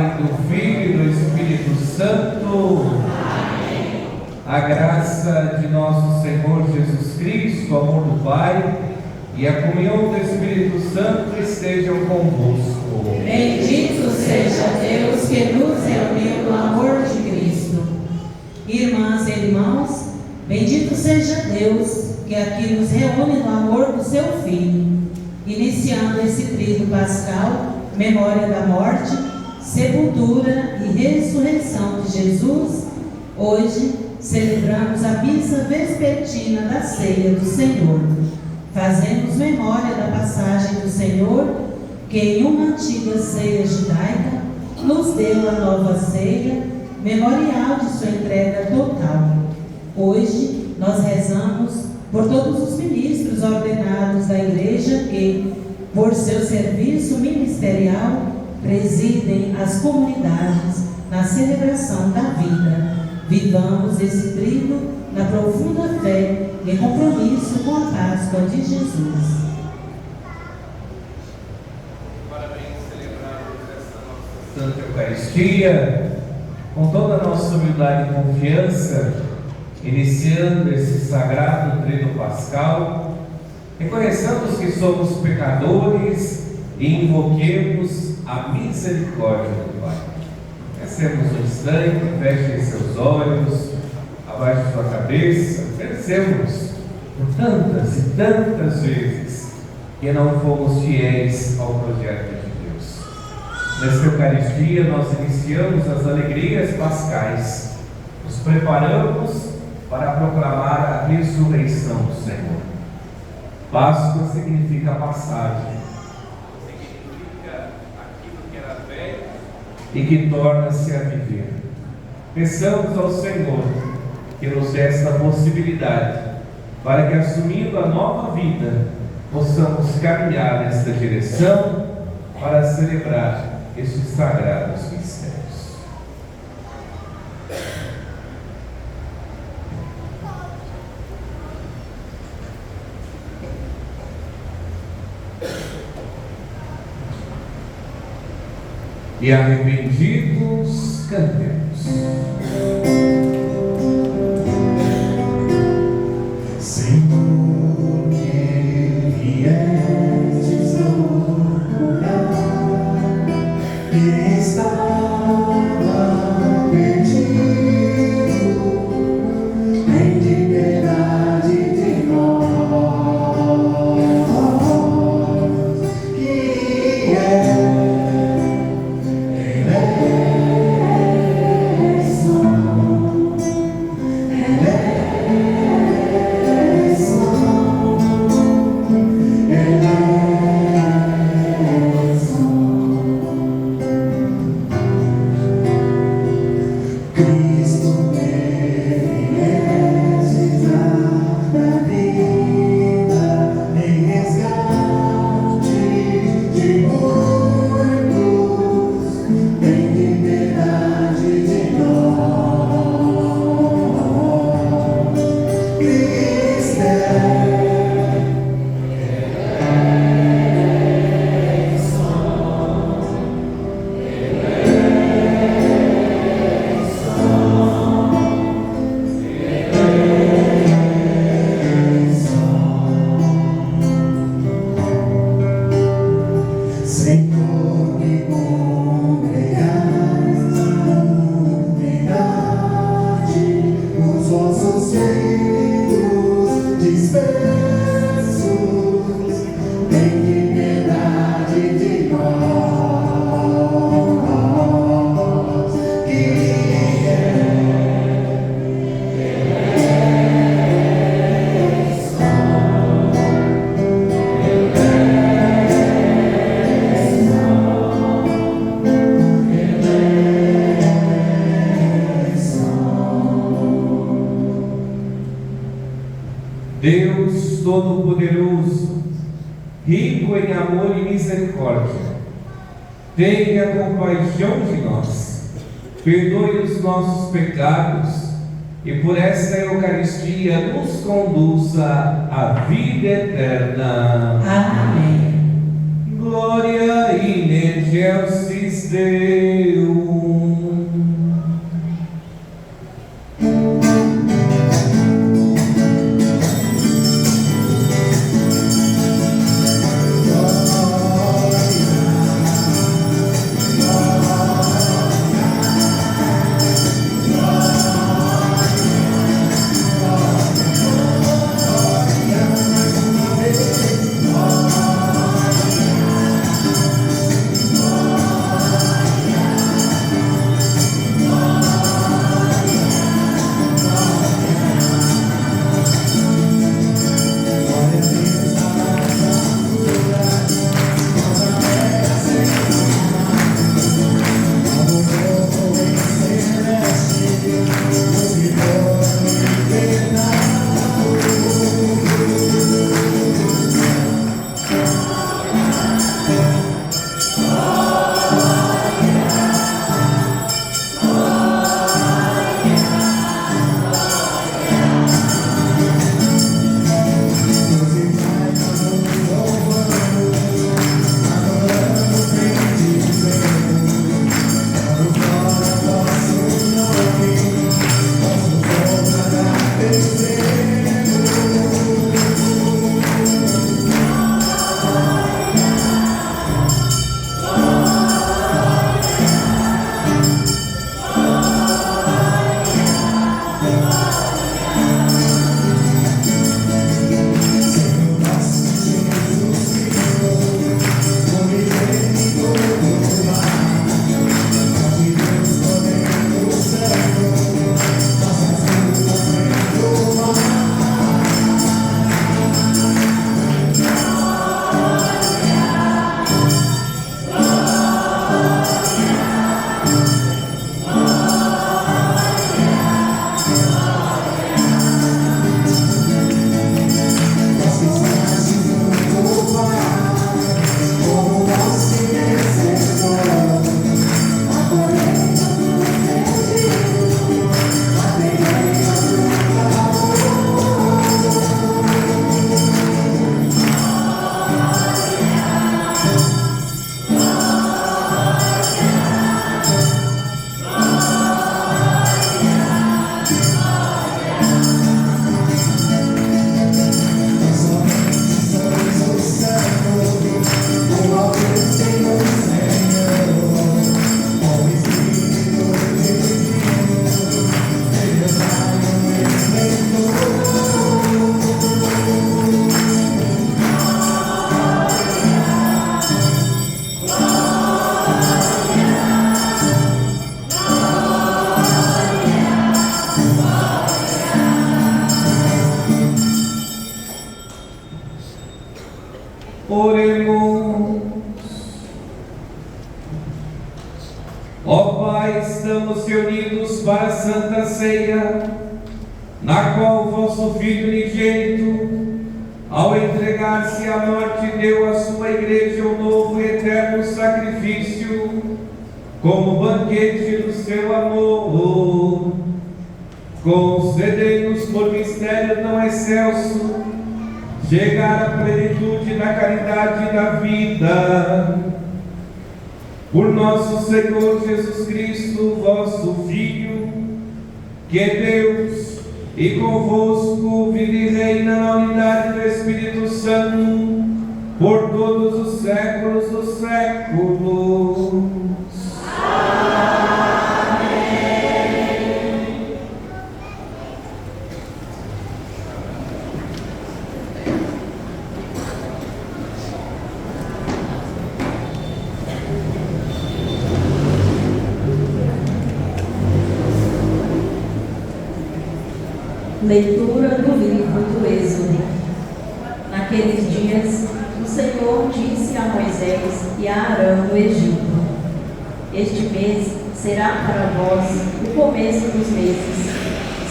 Pai, do Filho e do Espírito Santo. Amém. A graça de nosso Senhor Jesus Cristo, o amor do Pai e a comunhão do Espírito Santo estejam convosco. Bendito seja Deus que nos reuniu no amor de Cristo. Irmãs e irmãos, bendito seja Deus que aqui nos reúne no amor do seu Filho, iniciando esse tríduo pascal, memória da morte, sepultura e ressurreição de Jesus. Hoje celebramos a missa vespertina da ceia do Senhor. Fazemos memória da passagem do Senhor, que em uma antiga ceia judaica nos deu a nova ceia, memorial de sua entrega total. Hoje nós rezamos por todos os ministros ordenados da Igreja que, por seu serviço ministerial, presidem as comunidades na celebração da vida. Vivamos esse tríduo na profunda fé e compromisso com a Páscoa de Jesus. Parabéns, celebrarmos esta nossa Santa Eucaristia com toda a nossa humildade e confiança, iniciando esse sagrado tríduo pascal, reconheçamos que somos pecadores e invoquemos a misericórdia do Pai. Pensemos um instante, fechem seus olhos, abaixem sua cabeça, pensemos por tantas e tantas vezes que não fomos fiéis ao projeto de Deus. Nesta Eucaristia nós iniciamos as alegrias pascais, nos preparamos para proclamar a ressurreição do Senhor. Páscoa significa passagem, significa aquilo que era velho e que torna-se a viver. Peçamos ao Senhor que nos dê esta possibilidade, para que, assumindo a nova vida, possamos caminhar nesta direção para celebrar estes sagrados mistérios. E arrependidos, cantemos. Senhor, que viestes no lugar que estava perdido, tem piedade de nós, que Deus Todo-Poderoso, rico em amor e misericórdia, tenha compaixão de nós, perdoe os nossos pecados e por esta Eucaristia nos conduza à vida eterna. Amém. Glória in excelsis Deus. Oremos. Ó Pai, estamos reunidos para a Santa Ceia, na qual o vosso Filho unigênito, ao entregar-se à morte, deu à sua Igreja um novo e eterno sacrifício, como banquete do seu amor. Concedei-nos por mistério tão excelso chegar à plenitude da caridade e da vida. Por nosso Senhor Jesus Cristo, vosso Filho, que é Deus e convosco vive e reina na unidade do Espírito Santo, por todos os séculos dos séculos. Leitura do livro do Êxodo. Naqueles dias, o Senhor disse a Moisés e a Arão no Egito: Este mês será para vós o começo dos meses,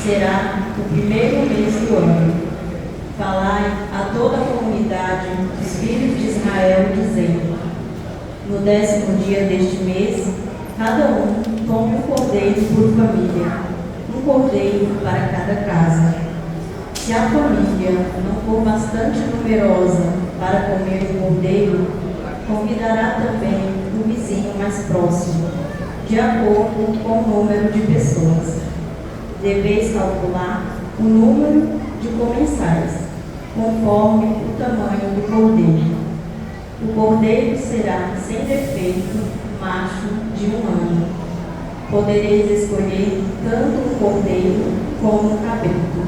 será o primeiro mês do ano. Falai a toda a comunidade dos filhos de Israel, dizendo: No 10º dia deste mês, cada um tome um cordeiro por família, um cordeiro para cada casa. Se a família não for bastante numerosa para comer o cordeiro, convidará também o vizinho vizinho mais próximo, de acordo com o número de pessoas. Deveis calcular o número de comensais, conforme o tamanho do cordeiro. O cordeiro será sem defeito, macho de 1 ano. Podereis escolher tanto o cordeiro como o cabrito,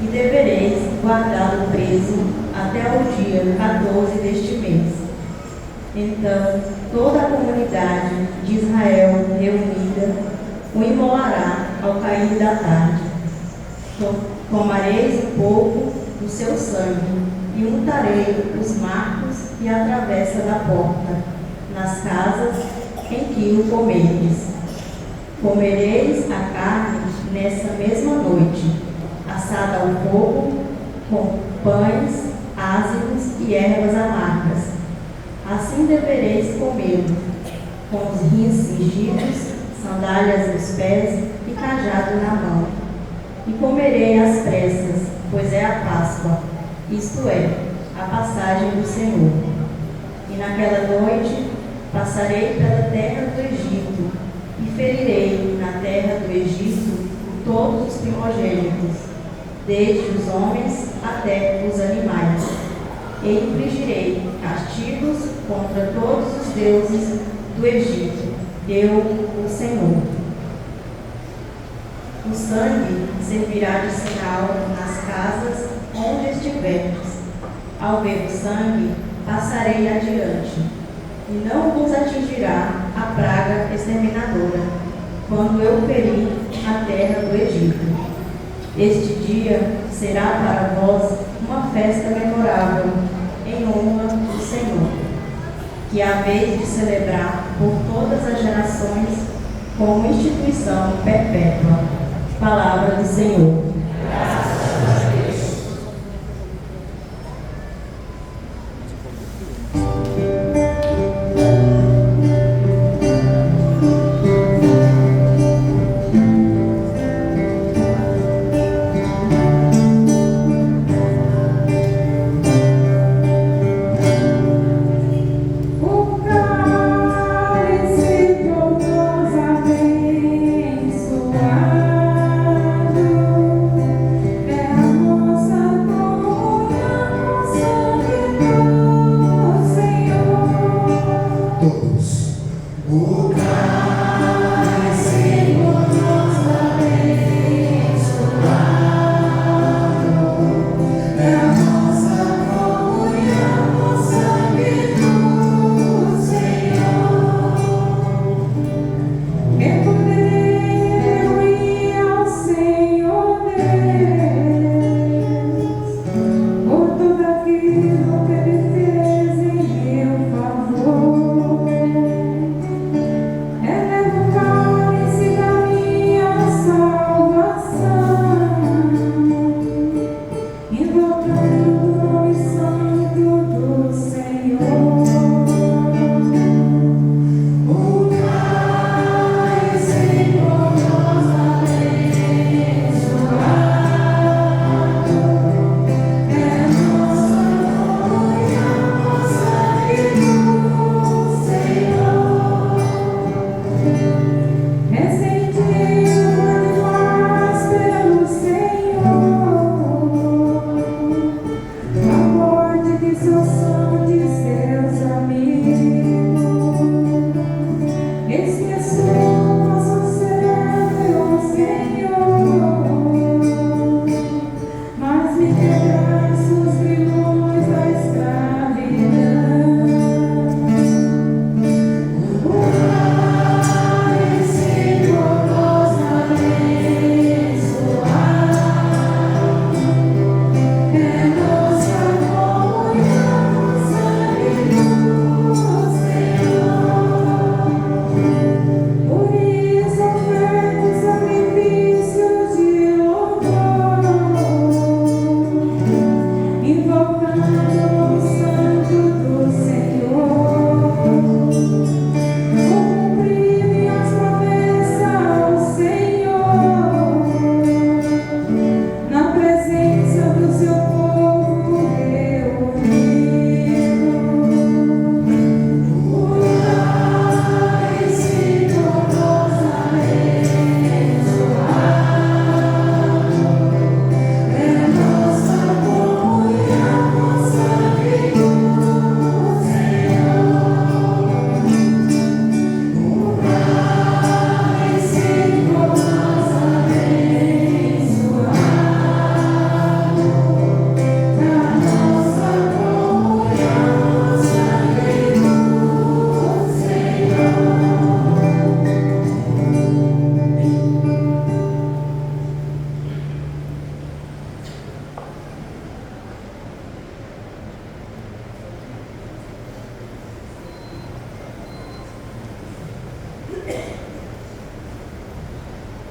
e devereis guardá-lo preso até o dia 14 deste mês. Então, toda a comunidade de Israel reunida o imolará ao cair da tarde. Tomareis um pouco do seu sangue e untarei os marcos e a travessa da porta, nas casas em que o comerdes. Comereis a carne nessa mesma noite, assada ao fogo, com pães ázidos e ervas amargas. Assim devereis comê-lo, com os rins cingidos, sandálias nos pés e cajado na mão. E comerei às pressas, pois é a Páscoa, isto é, a passagem do Senhor. E naquela noite passarei pela terra do Egito, e ferirei na terra do Egito todos os primogênitos, desde os homens até os animais. E infligirei castigos contra todos os deuses do Egito, eu, o Senhor. O sangue servirá de sinal nas casas onde estiverdes. Ao ver o sangue, passarei adiante, e não vos atingirá a praga exterminadora, quando eu ferir a terra do Egito. Este dia será para vós uma festa memorável, em honra do Senhor, que haveis de celebrar por todas as gerações como instituição perpétua. Palavra do Senhor. Abençoado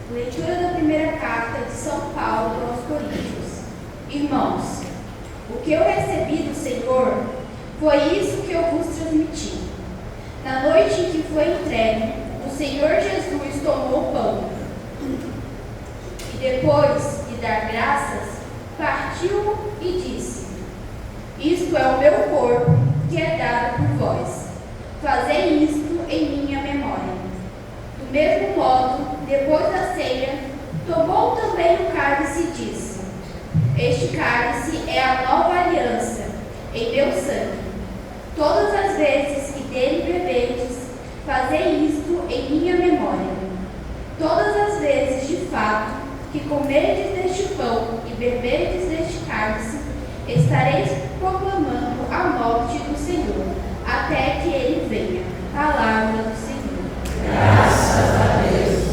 Leitura da primeira carta de São Paulo aos Coríntios. Irmãos, o que eu recebi do Senhor foi isso que eu vos transmiti. Na noite em que foi entregue, o Senhor Jesus tomou o pão e, depois de dar graças, partiu e disse: Isto é o meu corpo, que é dado por vós. Fazei isto em minha memória. Do mesmo modo, depois da ceia, tomou também o cálice e disse: Este cálice é a nova aliança em meu sangue. Todas as vezes que dele beberdes, fazei isto em minha memória. Todas as vezes, de fato, que comerdes deste pão e beberdes deste cálice, estareis proclamando a morte do Senhor, até que ele venha. Palavra do Senhor. Graças a Deus.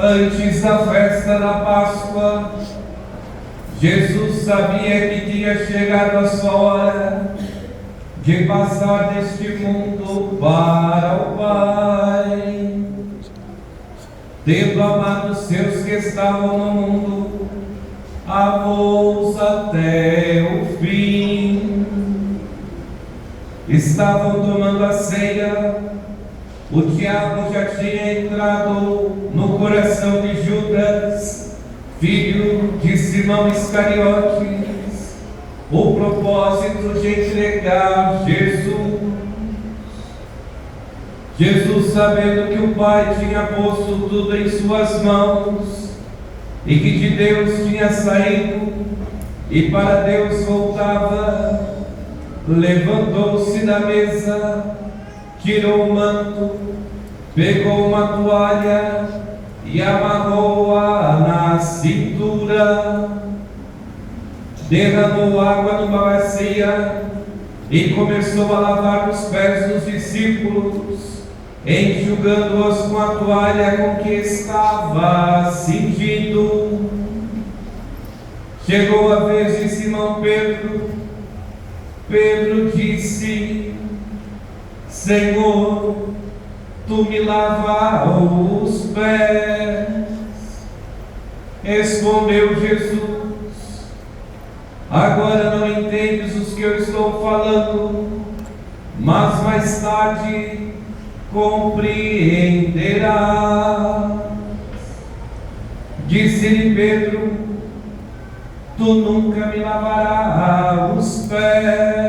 Antes da festa da Páscoa, Jesus sabia que tinha chegado a sua hora de passar deste mundo para o Pai. Tendo amado os seus que estavam no mundo, amou-os até o fim. Estavam tomando a ceia. O diabo já tinha entrado no coração de Judas, filho de Simão Iscariotes, o propósito de entregar Jesus. Jesus, sabendo que o Pai tinha posto tudo em suas mãos e que de Deus tinha saído e para Deus voltava, levantou-se da mesa, tirou o manto, pegou uma toalha e amarrou-a na cintura, derramou água numa bacia e começou a lavar os pés dos discípulos enxugando-os com a toalha com que estava cingido. Chegou a vez de Simão Pedro. Pedro disse: Senhor, tu me lavas os pés. Respondeu Jesus: agora não entendes os que eu estou falando, mas mais tarde compreenderás. Disse-lhe Pedro: tu nunca me lavarás os pés.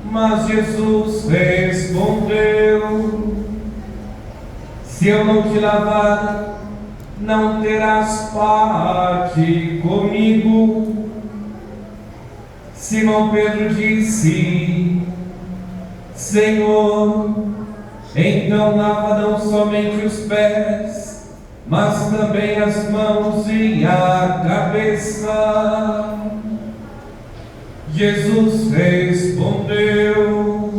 Mas Jesus respondeu: se eu não te lavar, não terás parte comigo. Simão Pedro disse: Senhor, então lava não somente os pés, mas também as mãos e a cabeça. Jesus respondeu: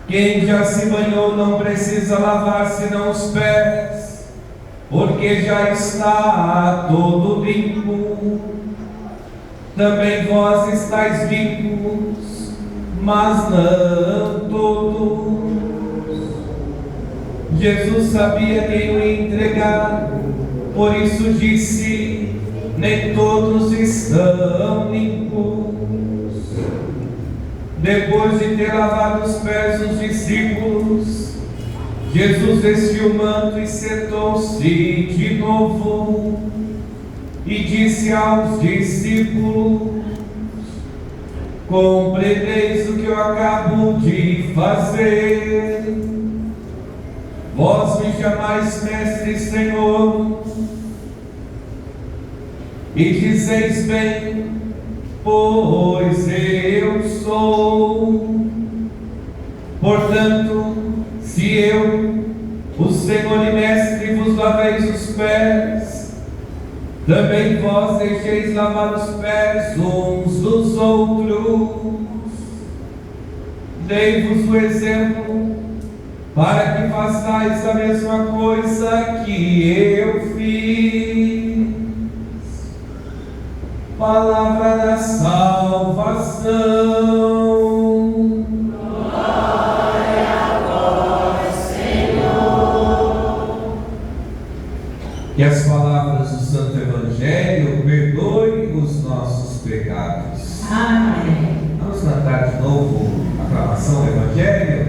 quem já se banhou não precisa lavar senão os pés, porque já está todo limpo. Também vós estáis limpos, mas não todos. Jesus sabia quem o ia entregar, por isso disse: nem todos estão limpos. Depois de ter lavado os pés dos discípulos, Jesus vestiu o manto e sentou-se de novo e disse aos discípulos: compreendeis o que eu acabo de fazer? Vós me chamais mestre e Senhor, e dizeis bem, pois eu sou. Portanto, se eu, o Senhor e mestre, vos laveis os pés, também vós deixeis lavar os pés uns dos outros. Dei-vos o exemplo, para que façais a mesma coisa que eu fiz. Palavra da salvação. Glória a vós, Senhor. Que as palavras do Santo Evangelho perdoem os nossos pecados. Amém. Vamos cantar de novo a aclamação do Evangelho,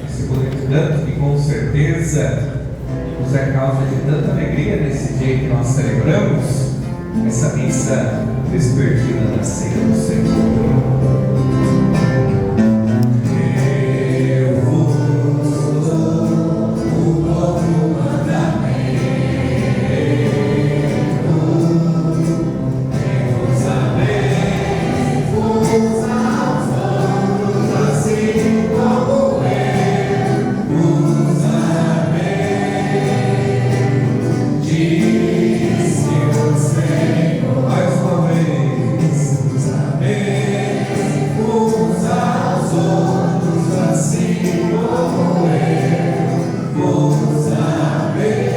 esse bonito canto que com certeza nos é causa de tanta alegria nesse dia que nós celebramos essa missa vespertina da ceia do Senhor. Eu vos dou um novo mandamento, vos amei uns aos outros, assim como eu vos amei. Disse o Senhor mais uma vez: vos amei uns aos outros, assim como eu vos amei.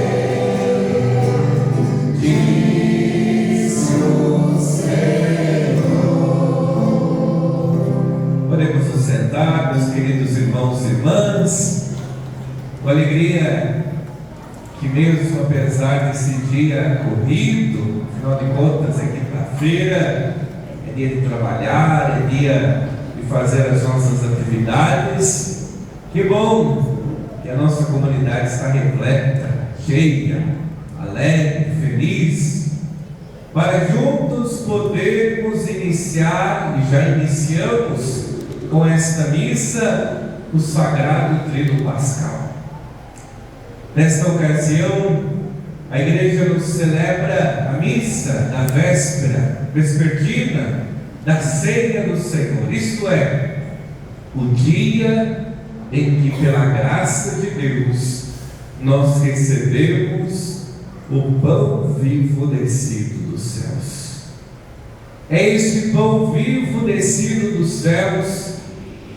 Disse o Senhor. Podemos nos sentar, meus queridos irmãos e irmãs, com alegria que, mesmo apesar desse dia corrido, afinal de contas é quinta-feira, é dia de trabalhar, é dia de fazer as nossas atividades. Que bom que a nossa comunidade está repleta, cheia, alegre, feliz, para juntos podermos iniciar, e já iniciamos com esta missa, o Sagrado Tríduo Pascal. Nesta ocasião, a igreja nos celebra a missa da véspera vespertina da ceia do Senhor, isto é, o dia em que, pela graça de Deus, nós recebemos o pão vivo descido dos céus. É este pão vivo descido dos céus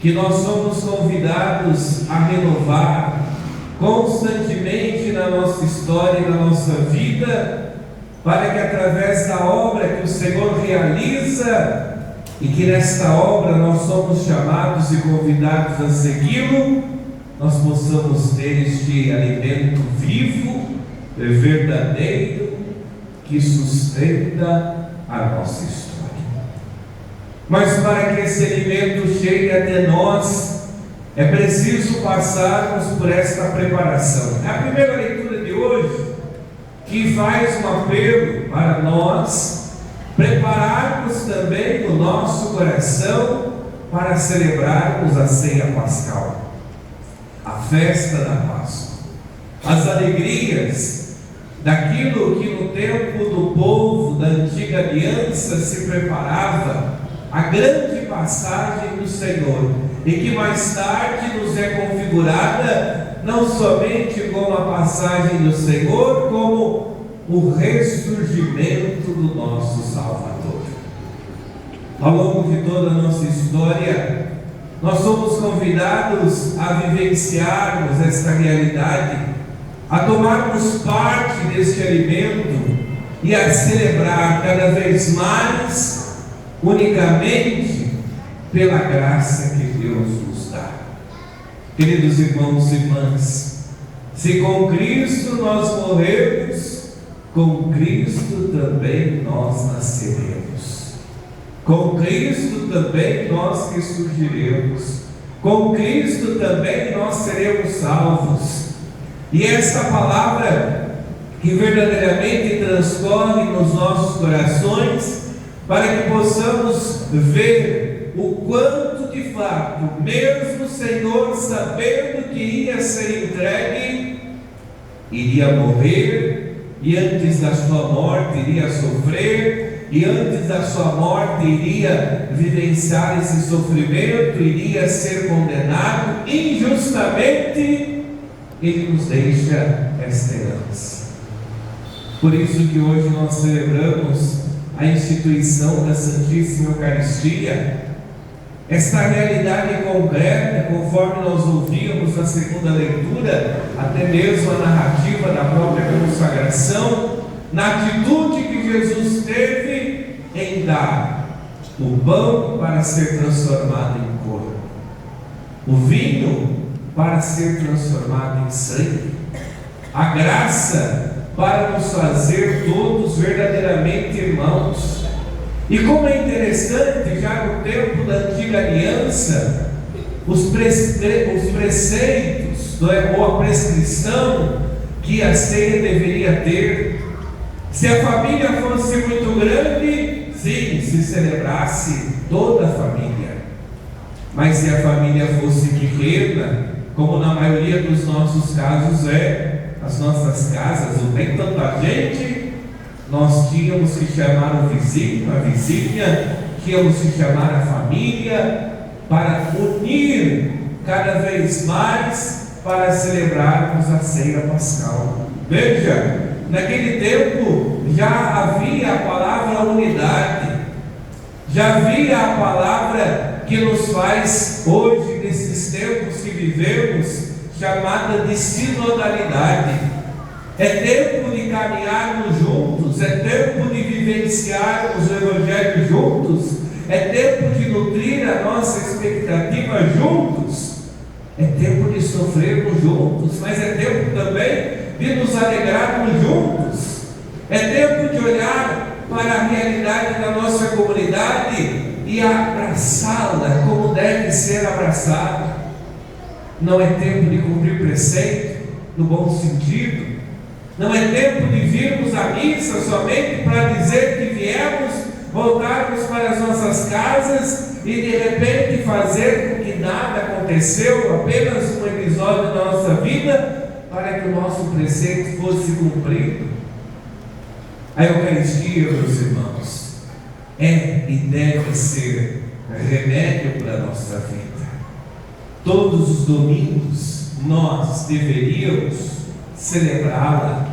que nós somos convidados a renovar constantemente na nossa história e na nossa vida, para que através da obra que o Senhor realiza, e que nesta obra nós somos chamados e convidados a segui-lo, nós possamos ter este alimento vivo, verdadeiro, que sustenta a nossa história. Mas para que esse alimento chegue até nós, é preciso passarmos por esta preparação. É a primeira leitura de hoje que faz um apelo para nós prepararmos também o nosso coração para celebrarmos a ceia pascal, a festa da Páscoa, as alegrias daquilo que no tempo do povo da antiga aliança se preparava, a grande passagem do Senhor, e que mais tarde nos é configurada não somente como a passagem do Senhor, como o ressurgimento do nosso Salvador. Ao longo de toda a nossa história, nós somos convidados a vivenciarmos esta realidade, a tomarmos parte deste alimento e a celebrar cada vez mais, unicamente pela graça que Deus nos dá. Queridos irmãos e irmãs, se com Cristo nós morremos, com Cristo também nós nasceremos, com Cristo também nós ressurgiremos, com Cristo também nós seremos salvos. E esta palavra que verdadeiramente transcorre nos nossos corações, para que possamos ver o quanto de fato, mesmo o Senhor sabendo que ia ser entregue, iria morrer, e antes da sua morte iria sofrer, e antes da sua morte iria vivenciar esse sofrimento, iria ser condenado injustamente, Ele nos deixa esta herança. Por isso que hoje nós celebramos a instituição da Santíssima Eucaristia, esta realidade concreta, conforme nós ouvíamos na segunda leitura, até mesmo a narrativa da própria consagração, na atitude que Jesus teve em dar o pão para ser transformado em corpo, o vinho para ser transformado em sangue, a graça para nos fazer todos verdadeiramente irmãos. E como é interessante, já no tempo da antiga aliança, os preceitos, ou a prescrição que a ceia deveria ter. Se a família fosse muito grande, sim, se celebrasse toda a família. Mas se a família fosse pequena, como na maioria dos nossos casos as nossas casas, não tem tanta gente, nós tínhamos que chamar o vizinho, a vizinha, tínhamos que chamar a família, para unir cada vez mais, para celebrarmos a ceia pascal. Veja, naquele tempo já havia a palavra unidade, já havia a palavra que nos faz hoje, nesses tempos que vivemos, chamada de sinodalidade. É tempo de caminharmos juntos, é tempo de vivenciarmos o Evangelho juntos, é tempo de nutrir a nossa expectativa juntos, é tempo de sofrermos juntos, mas é tempo também de nos alegrarmos juntos, é tempo de olhar para a realidade da nossa comunidade e abraçá-la como deve ser abraçada. Não é tempo de cumprir preceito no bom sentido, não é tempo de virmos à missa somente para dizer que viemos, voltarmos para as nossas casas e de repente fazer com que nada aconteceu, apenas um episódio da nossa vida, para que o nosso preceito fosse cumprido. A Eucaristia, meus irmãos, é e deve ser remédio para a nossa vida. Todos os domingos nós deveríamos celebrá-la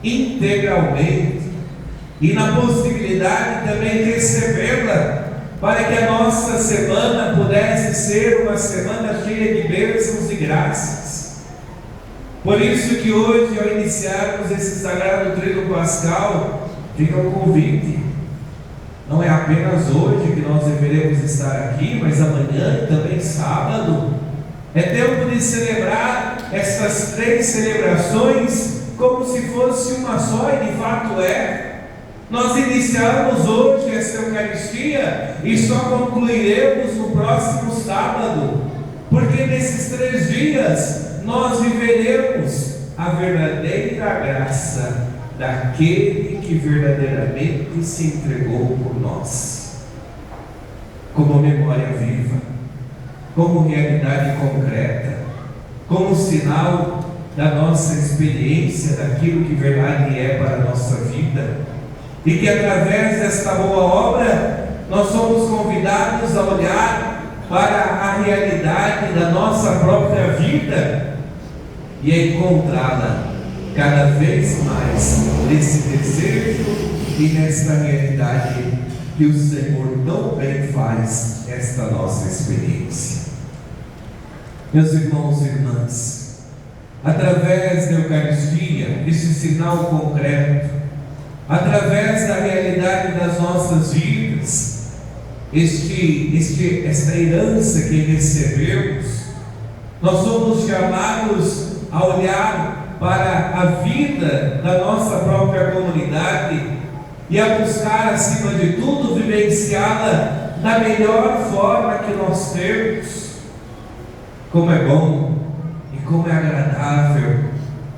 integralmente, e na possibilidade também recebê-la para que a nossa semana pudesse ser uma semana cheia de bênçãos e graças. Por isso que hoje, ao iniciarmos esse sagrado tríduo pascal, fica o convite. Não é apenas hoje que nós deveremos estar aqui, mas amanhã e também sábado. É tempo de celebrar essas 3 celebrações como se fosse uma só, e de fato é. Nós iniciamos hoje esta Eucaristia e só concluiremos no próximo sábado, porque nesses 3 dias nós viveremos a verdadeira graça daquele que verdadeiramente se entregou por nós, como memória viva, como realidade concreta, como sinal da nossa experiência, daquilo que verdade é para a nossa vida, e que através desta boa obra nós somos convidados a olhar para a realidade da nossa própria vida e a encontrá-la cada vez mais nesse desejo e nesta realidade que o Senhor tão bem faz esta nossa experiência. Meus irmãos e irmãs, através da Eucaristia, esse sinal concreto, através da realidade das nossas vidas, esta herança que recebemos, nós somos chamados a olhar para a vida da nossa própria comunidade e a buscar, acima de tudo, vivenciá-la da melhor forma que nós temos. Como é bom e como é agradável,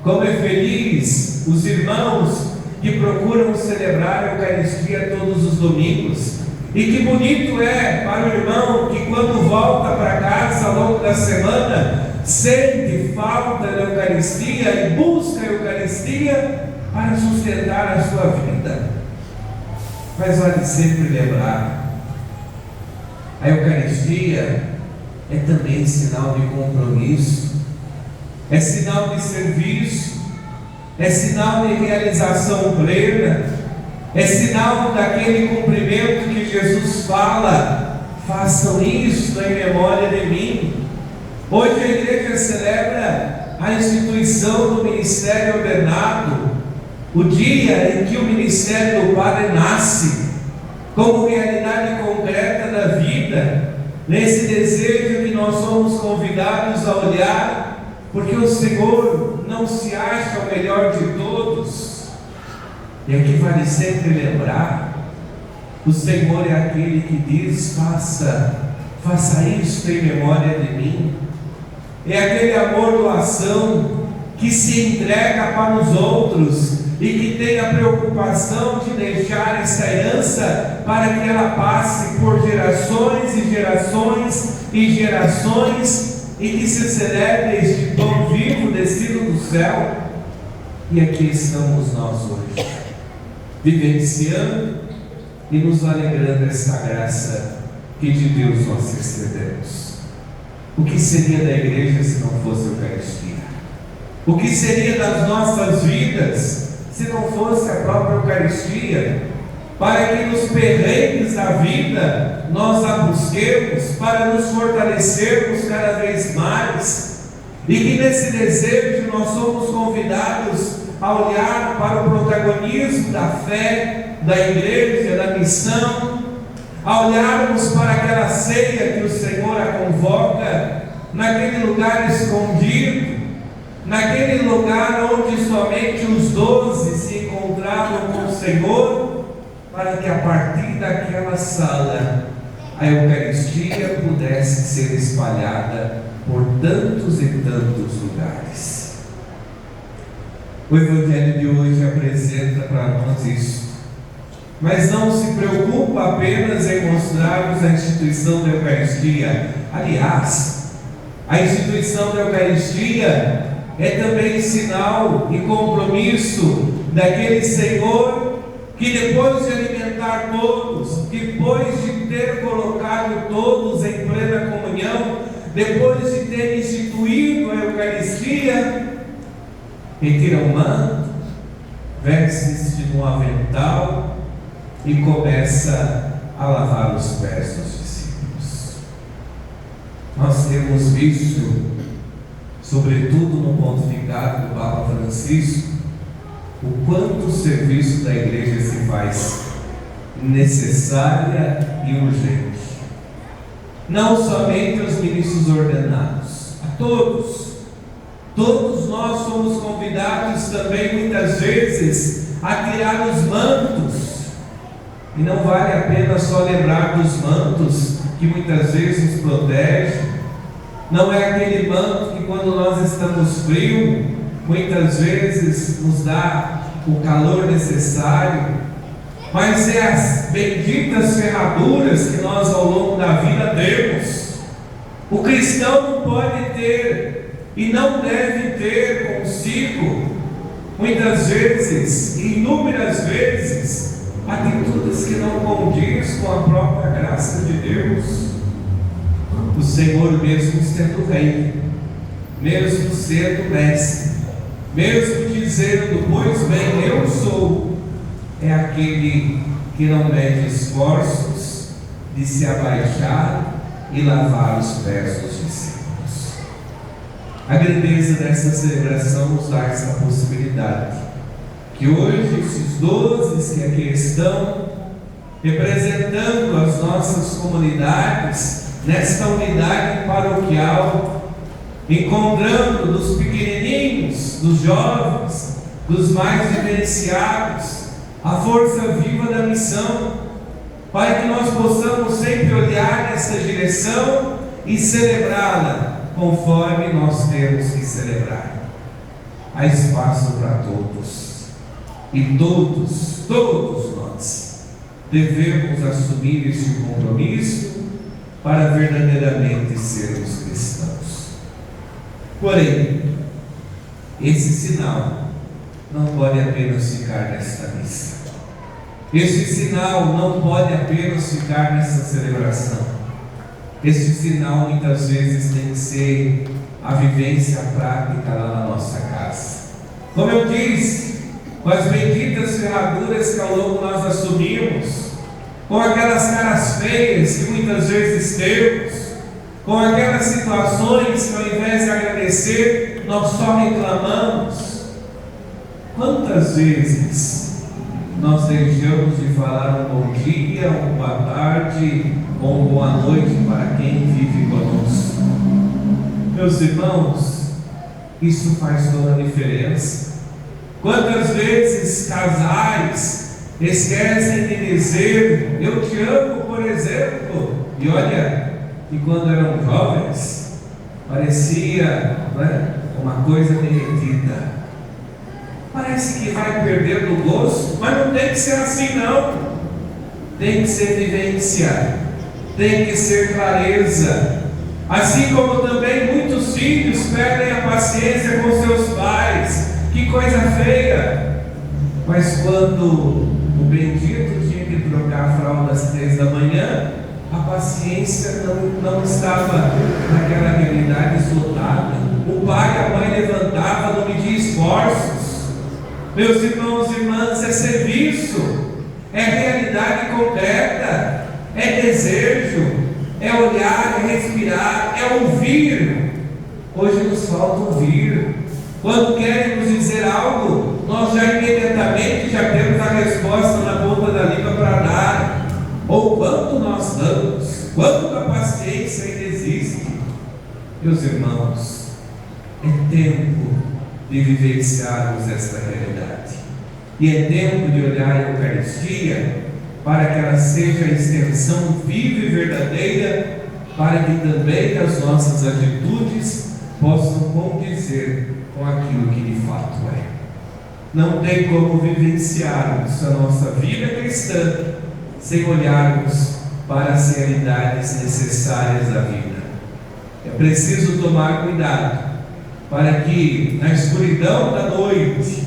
como é feliz os irmãos que procuram celebrar a Eucaristia todos os domingos. E que bonito é para o irmão que, quando volta para casa ao longo da semana, sente falta da Eucaristia e busca a Eucaristia para sustentar a sua vida. Mas vale sempre lembrar, a Eucaristia é também sinal de compromisso, é sinal de serviço, é sinal de realização plena, é sinal daquele cumprimento que Jesus fala: façam isto em memória de mim. Hoje a igreja celebra a instituição do ministério ordenado, o dia em que o ministério do Padre nasce, como realidade concreta da vida, nesse desejo que nós somos convidados a olhar, porque o Senhor não se acha o melhor de todos. E aqui vale sempre lembrar, o Senhor é aquele que diz: faça isto em memória de mim. É aquele amor doação que se entrega para os outros e que tem a preocupação de deixar essa herança para que ela passe por gerações e gerações e gerações, e que se celebre este pão vivo descido do céu. E aqui estamos nós hoje, vivenciando e nos alegrando esta graça que de Deus nós recebemos. O que seria da igreja se não fosse a Eucaristia? O que seria das nossas vidas se não fosse a própria Eucaristia? Para que nos perrengues da vida nós a busquemos, para nos fortalecermos cada vez mais, e que nesse desejo nós somos convidados a olhar para o protagonismo da fé, da igreja, da missão, a olharmos para aquela ceia que o Senhor a convoca, naquele lugar escondido, naquele lugar onde somente os 12 se encontravam com o Senhor, para que a partir daquela sala a Eucaristia pudesse ser espalhada por tantos e tantos lugares. O Evangelho de hoje apresenta para nós isso, mas não se preocupa apenas em mostrarmos a instituição da Eucaristia. Aliás, a instituição da Eucaristia é também sinal e compromisso daquele Senhor que, depois de alimentar todos, depois de ter colocado todos em plena comunhão, depois de ter instituído a Eucaristia, retira o manto, veste-se no avental e começa a lavar os pés dos discípulos. Nós temos visto, sobretudo no pontificado do Papa Francisco, o quanto o serviço da igreja se faz necessária e urgente. Não somente aos ministros ordenados, a todos. Todos nós somos convidados também muitas vezes a tirar os mantos. E não vale a pena só lembrar dos mantos que muitas vezes nos protegem. Não é aquele manto que quando nós estamos frios, muitas vezes nos dá o calor necessário, mas é as benditas ferraduras que nós ao longo da vida temos. O cristão não pode ter e não deve ter consigo, muitas vezes, inúmeras vezes, atitudes que não condiz com a própria graça de Deus. O Senhor, mesmo sendo rei, mesmo sendo mestre, mesmo dizendo, pois bem, eu sou, é aquele que não mede esforços de se abaixar e lavar os pés dos discípulos. A grandeza dessa celebração nos dá essa possibilidade, que hoje esses 12 que aqui estão, representando as nossas comunidades, nesta unidade paroquial, encontrando dos pequenininhos, dos jovens, dos mais vivenciados, a força viva da missão, para que nós possamos sempre olhar nessa direção e celebrá-la conforme nós temos que celebrar. Há espaço para todos, e todos nós devemos assumir este compromisso para verdadeiramente sermos cristãos. Porém, esse sinal não pode apenas ficar nesta missa. Esse sinal não pode apenas ficar nessa celebração. Esse sinal muitas vezes tem que ser a vivência prática lá na nossa casa. Como eu disse, com as benditas ferraduras que ao longo nós assumimos, com aquelas caras feias que muitas vezes temos, com aquelas situações que ao invés de agradecer, nós só reclamamos. Quantas vezes nós deixamos de falar um bom dia, uma boa tarde ou uma boa noite para quem vive conosco? Meus irmãos, isso faz toda a diferença. Quantas vezes casais esquecem de dizer eu te amo, por exemplo, e olha, que quando eram jovens parecia, uma coisa derretida. Parece que vai perdendo o gosto, mas não tem que ser assim não. Tem que ser vivência, tem que ser clareza. Assim como também muitos filhos perdem a paciência com seus pais. Que coisa feia! Mas quando o bendito tinha que trocar a fralda às 3 da manhã, a paciência não estava naquela realidade esgotada. O pai e a mãe levantavam, não mediam esforços. Meus irmãos e irmãs, é serviço, é realidade concreta, é desejo, é olhar, é respirar, é ouvir. Hoje nos falta ouvir. Quando querem nos dizer algo, nós já imediatamente já temos a resposta na ponta da língua para dar. Ou quanto nós damos, quanto da paciência ainda existe. Meus irmãos, é tempo de vivenciarmos esta realidade. E é tempo de olhar a Eucaristia para que ela seja a extensão viva e verdadeira, para que também as nossas atitudes possam condizer com aquilo que de fato é. Não tem como vivenciarmos a nossa vida cristã sem olharmos para as realidades necessárias da vida. É preciso tomar cuidado para que na escuridão da noite,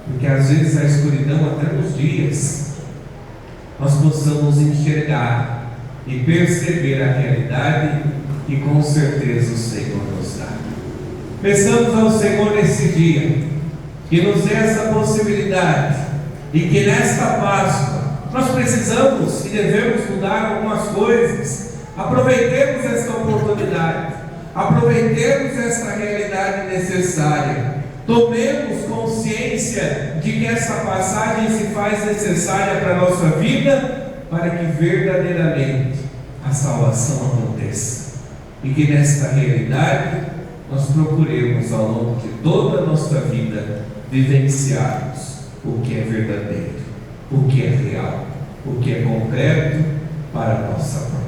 porque às vezes a escuridão até nos dias, nós possamos enxergar e perceber a realidade que com certeza o Senhor nos dá. Peçamos ao Senhor nesse dia que nos dê essa possibilidade e que nesta Páscoa Nós precisamos e devemos mudar algumas coisas. Aproveitemos esta oportunidade, aproveitemos esta realidade necessária. Tomemos consciência de que essa passagem se faz necessária para a nossa vida, para que verdadeiramente a salvação aconteça. E que nesta realidade nós procuremos ao longo de toda a nossa vida vivenciarmos o que é verdadeiro, o que é real, o que é concreto para a nossa própria vida.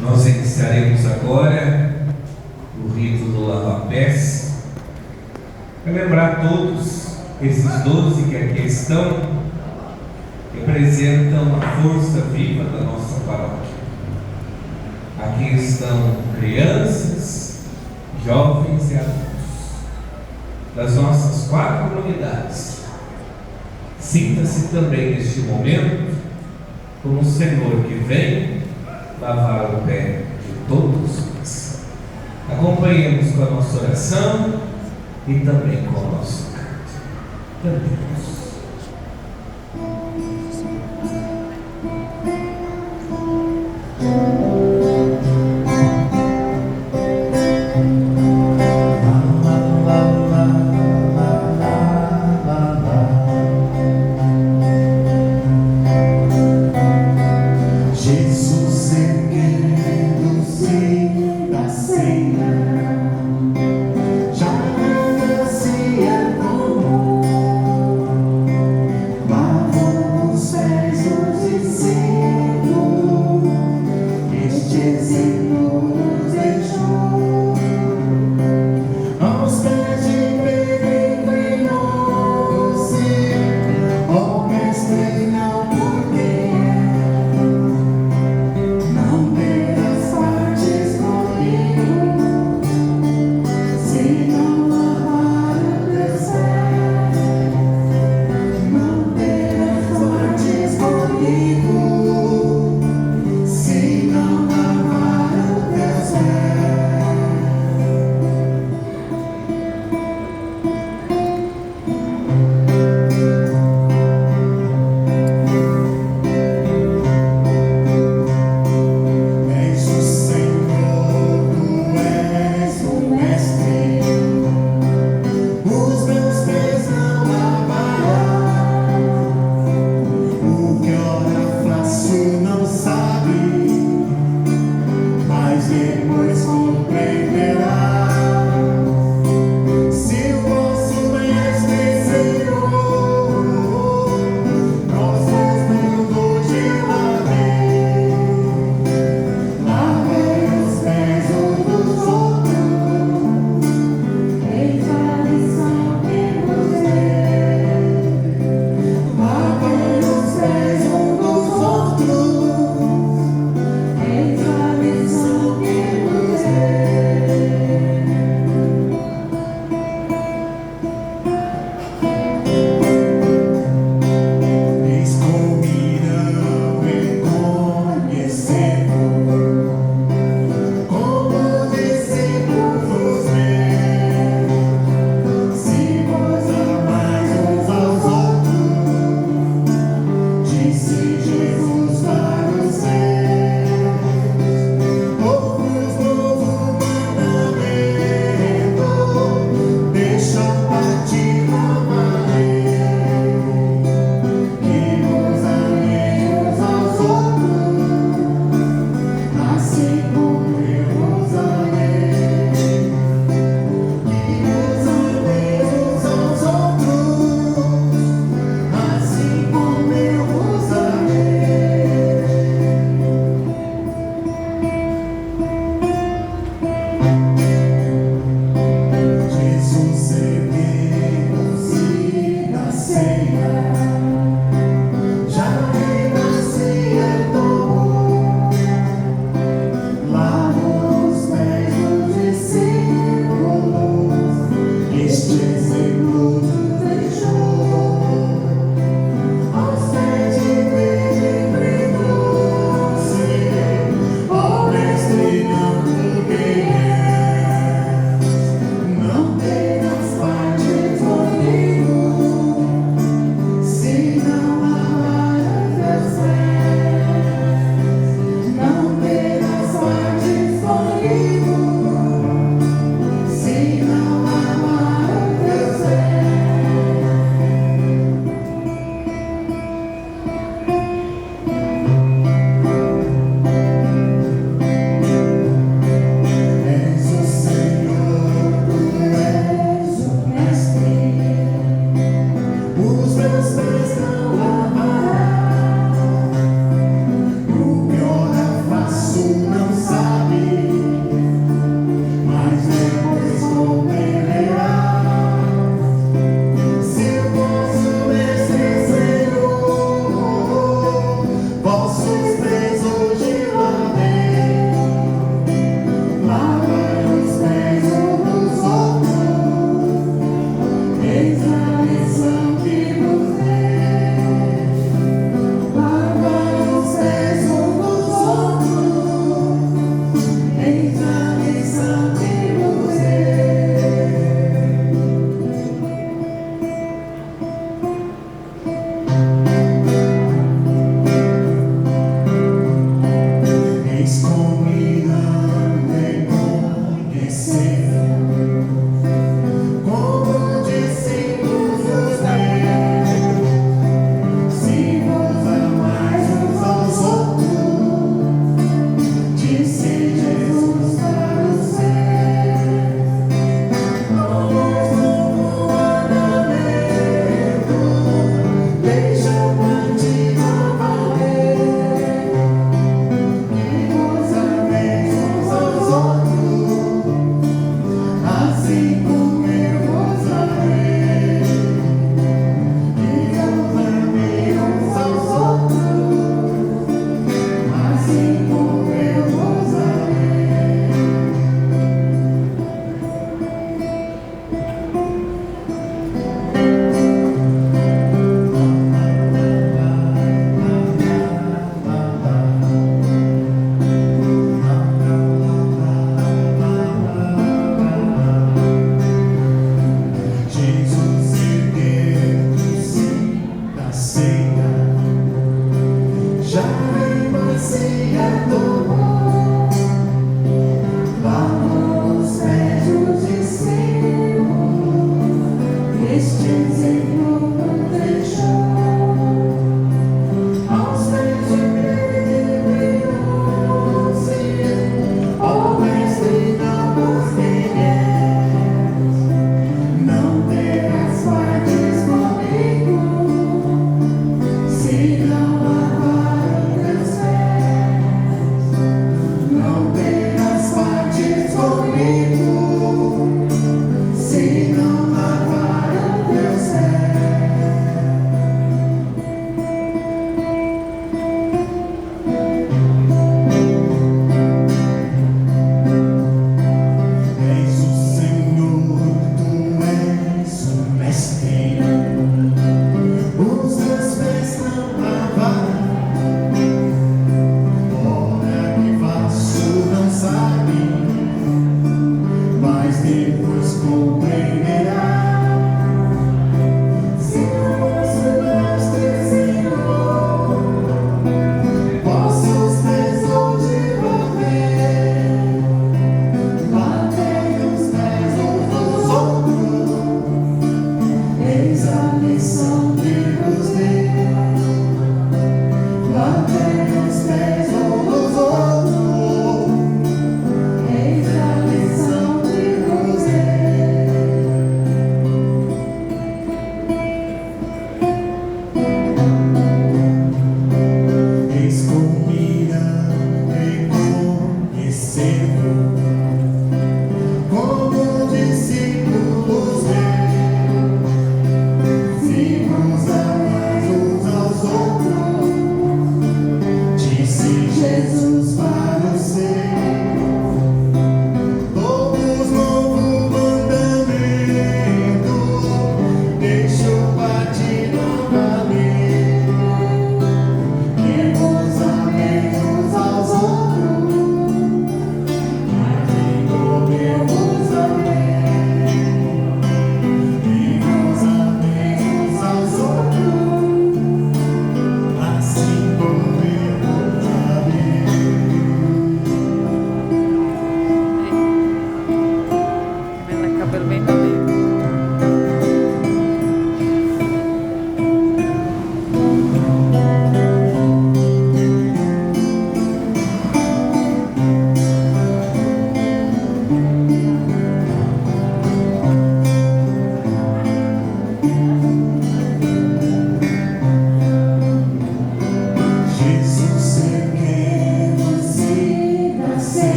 Nós iniciaremos agora o rito do lava-pés. Para lembrar todos, esses 12 que aqui estão, representam a força viva da nossa paróquia. Aqui estão crianças, jovens e adultos, das nossas 4 comunidades. Sinta-se também neste momento como um Senhor que vem lavar o pé de todos nós. Acompanhemos com a nossa oração e também com o nosso canto. Cantemos. Já nascia como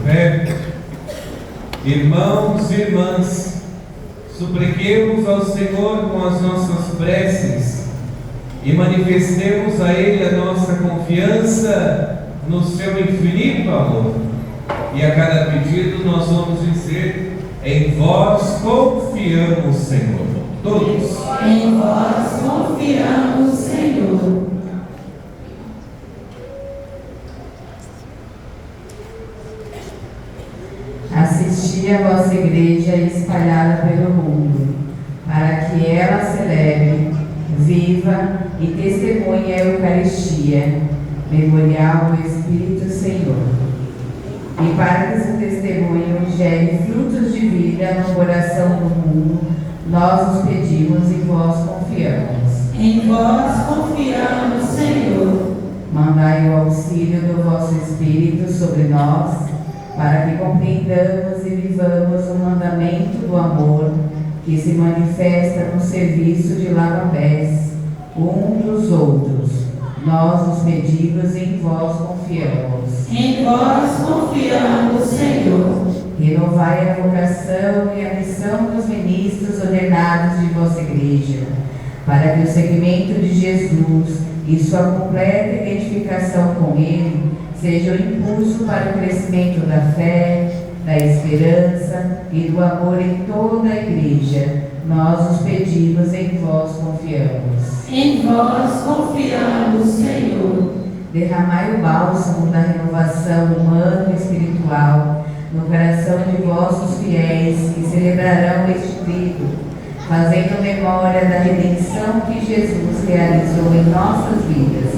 pé. Irmãos e irmãs, supliquemos ao Senhor com as nossas preces e manifestemos a Ele a nossa confiança no seu infinito amor. E a cada pedido nós vamos dizer: em vós confiamos, Senhor. Todos. Em vós confiamos, Senhor. Assisti a vossa igreja espalhada pelo mundo, para que ela celebre, viva e testemunhe a Eucaristia, memorial do Espírito Senhor. E para que esse testemunho gere frutos de vida no coração do mundo, nós os pedimos e vós confiamos. Em vós confiamos, Senhor. Mandai o auxílio do vosso Espírito sobre nós, para que compreendamos e vivamos o mandamento do amor que se manifesta no serviço de lava-pés um dos outros. Nós os pedimos e em vós confiamos. Em vós confiamos, Senhor. Renovai a vocação e a missão dos ministros ordenados de vossa igreja, para que o seguimento de Jesus e sua completa identificação com Ele seja o impulso para o crescimento da fé, da esperança e do amor em toda a igreja. Nós os pedimos e em vós confiamos. Em vós confiamos, Senhor. Derramai o bálsamo da renovação humana e espiritual no coração de vossos fiéis que celebrarão este trido, fazendo memória da redenção que Jesus realizou em nossas vidas.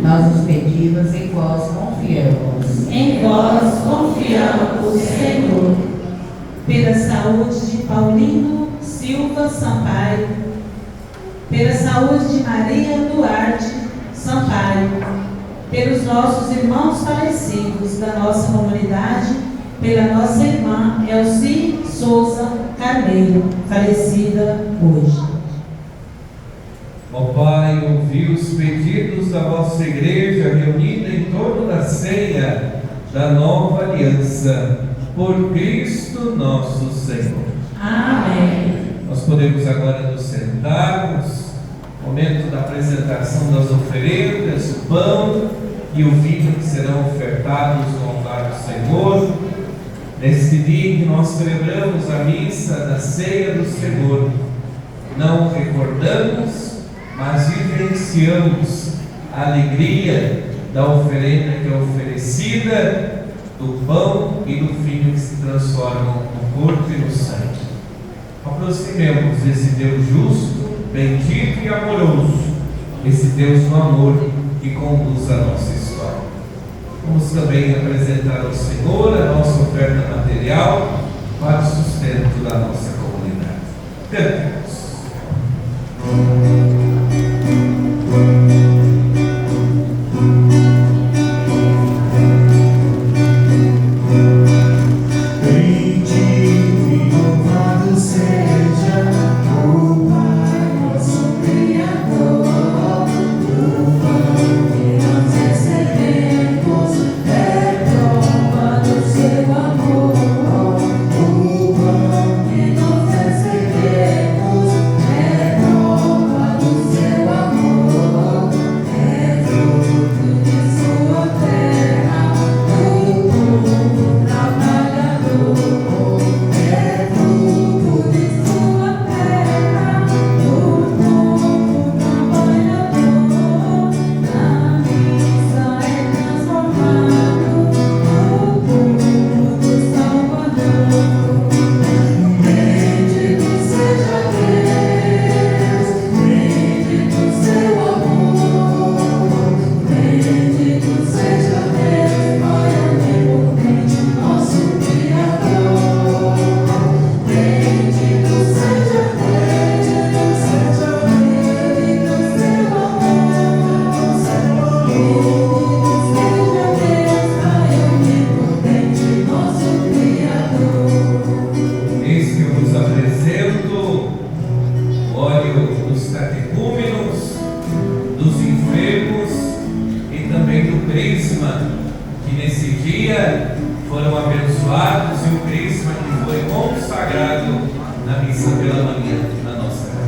Nós os pedimos e vós confiamos. Em vós confiamos, Senhor. Pela saúde de Paulino Silva Sampaio, pela saúde de Maria Duarte Sampaio, pelos nossos irmãos falecidos da nossa comunidade, pela nossa irmã Elci Souza Carneiro, falecida hoje. Ó Pai, ouvi os pedidos da vossa igreja reunida em torno da ceia da nova aliança, por Cristo nosso Senhor. Amém. Nós podemos agora nos sentarmos, momento da apresentação das oferendas, o pão e o vinho que serão ofertados no altar do Senhor. Neste dia em que nós celebramos a missa da ceia do Senhor, não recordamos, mas vivenciamos a alegria da oferenda que é oferecida, do pão e do vinho que se transformam no corpo e no sangue. Aproximemos esse Deus justo, bendito e amoroso, esse Deus do amor que conduz a nossa história. Vamos também apresentar ao Senhor a nossa oferta material para o sustento da nossa comunidade. Cantemos. foram abençoados e o crisma que foi consagrado na missa pela manhã na nossa casa.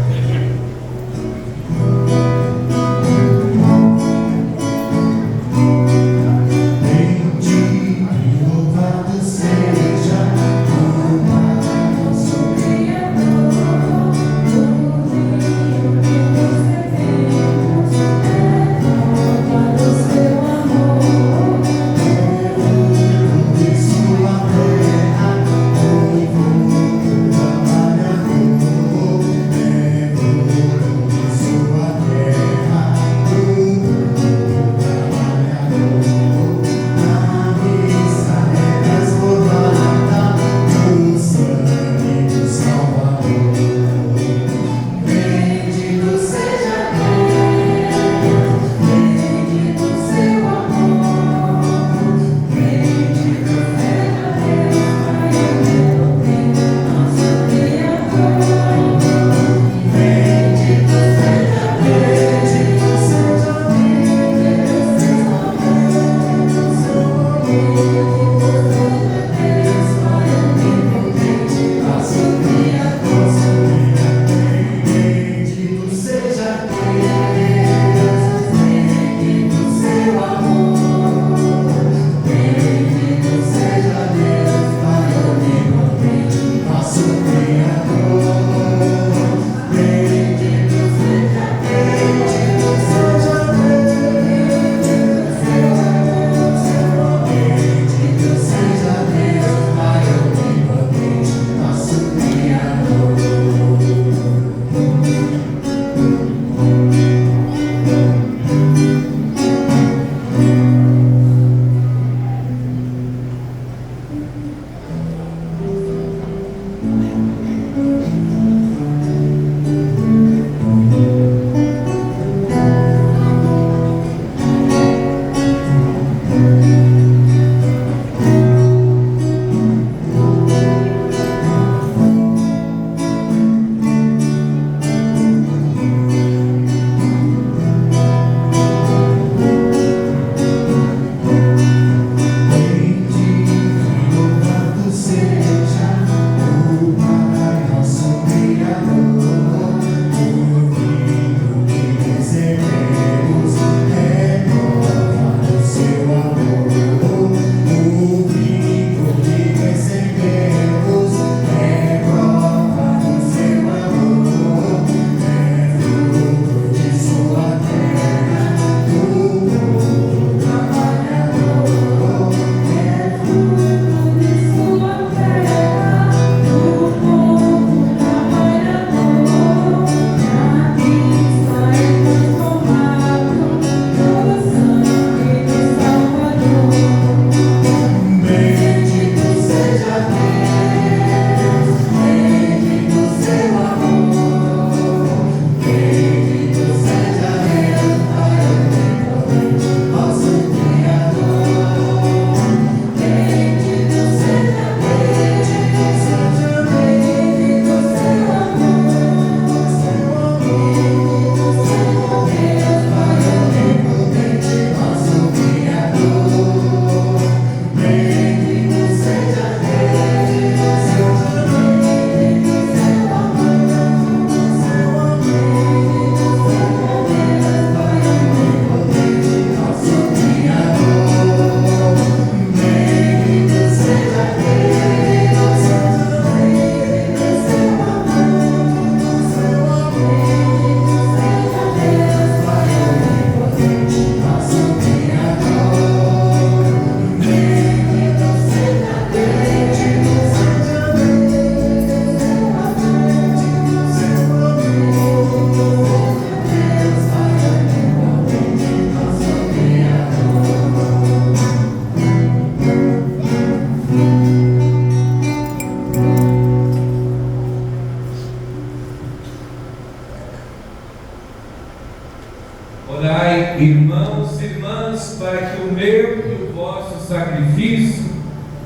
Orai, irmãos e irmãs, para que o meu e o vosso sacrifício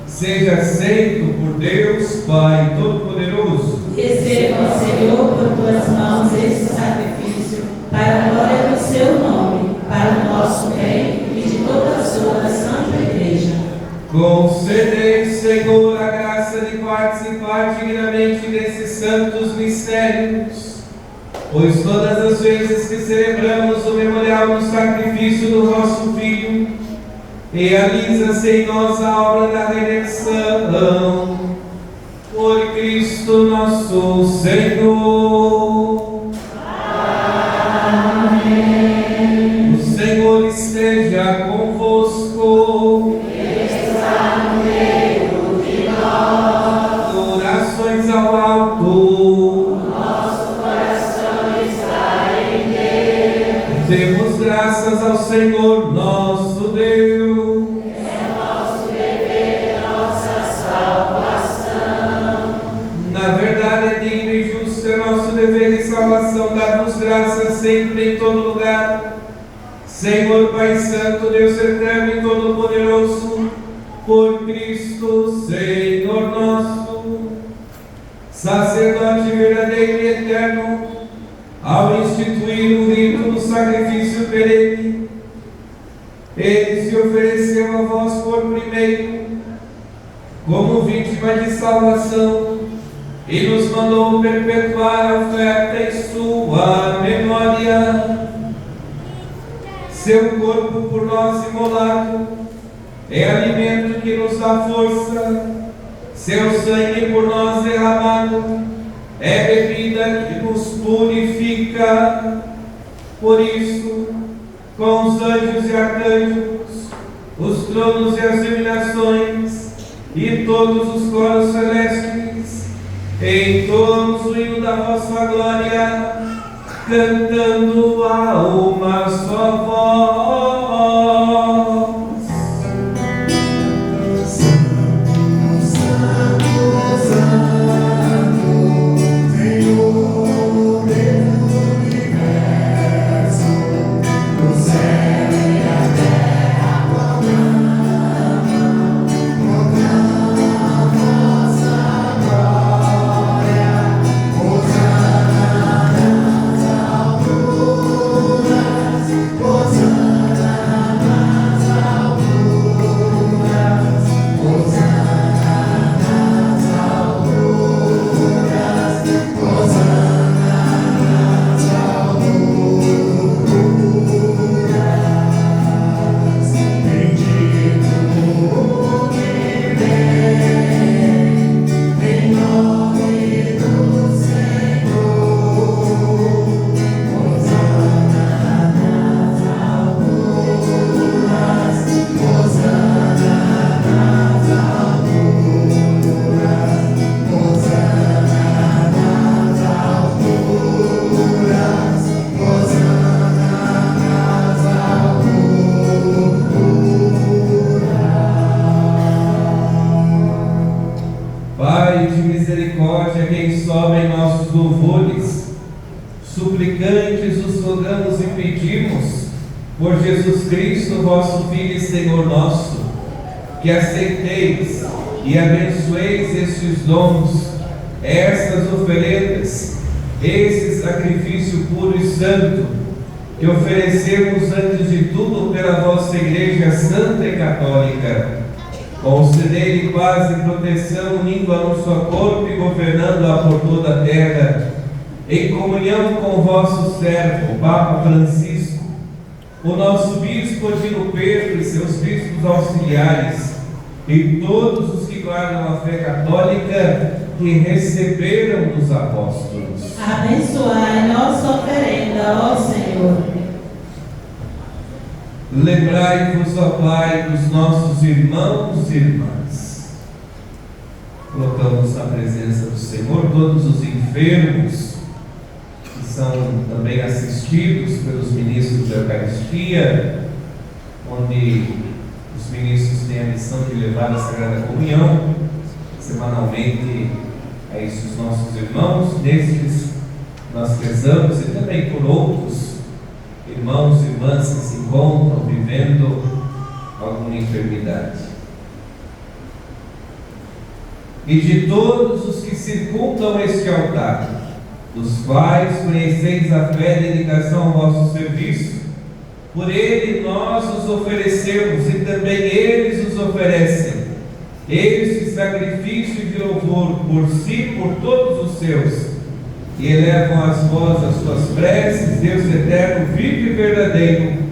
seja aceito por Deus, Pai Todo-Poderoso. Receba, Senhor, por tuas mãos esse sacrifício, para a glória do seu nome, para o nosso bem e de toda a sua santa igreja. Concedei, Senhor, a graça de participar dignamente desses santos mistérios, pois todas as vezes que celebramos o memorial do sacrifício do vosso Filho, realiza-se em nós a obra da redenção. Por Cristo nosso Senhor. Amém. O Senhor esteja convosco. Está no meio de nós. Orações ao alto. Nosso coração está em Deus. Demos graças ao Senhor nosso Deus. É nosso dever, nossa salvação. Na verdade, é digno e justo, é nosso dever e salvação dar-vos graças sempre em todo lugar. Senhor Pai Santo, Deus eterno e todo-poderoso, por Cristo, Senhor nosso, sacerdote verdadeiro e eterno, ao instituir o rito do sacrifício perene, ele se ofereceu a vós por primeiro, como vítima de salvação, e nos mandou perpetuar a oferta em sua memória. Seu corpo por nós imolado é alimento que nos dá força, seu sangue por nós derramado é bebida que nos purifica. Por isso, com os anjos e arcanjos, os tronos e as iluminações e todos os coros celestes, entoamos o hino da vossa glória, cantando a uma só voz. Suplicantes os rogamos e pedimos, por Jesus Cristo, vosso Filho e Senhor nosso, que aceiteis e abençoeis estes dons, estas oferendas, esse sacrifício puro e santo, que oferecemos antes de tudo pela vossa Igreja Santa e Católica. Concedei-lhe paz e proteção, unindo-a no seu corpo e governando-a por toda a terra, em comunhão com o vosso servo, o Papa Francisco, o nosso Bispo Dino Pedro e seus bispos auxiliares, e todos os que guardam a fé católica que receberam dos apóstolos. Abençoai nossa oferenda, ó Senhor. Lembrai-vos, ó Pai, dos nossos irmãos e irmãs. Colocamos na presença do Senhor todos os enfermos, que são também assistidos pelos ministros da Eucaristia, onde os ministros têm a missão de levar a Sagrada Comunhão semanalmente a esses nossos irmãos. Destes nós rezamos, e também por outros irmãos e irmãs que se encontram vivendo alguma enfermidade. E de todos os que circundam este altar, dos quais conheceis a fé e dedicação ao vosso serviço, por ele nós os oferecemos e também eles os oferecem este sacrifício de louvor por si e por todos os seus, e elevam as vozes às suas preces, Deus eterno, vivo e verdadeiro,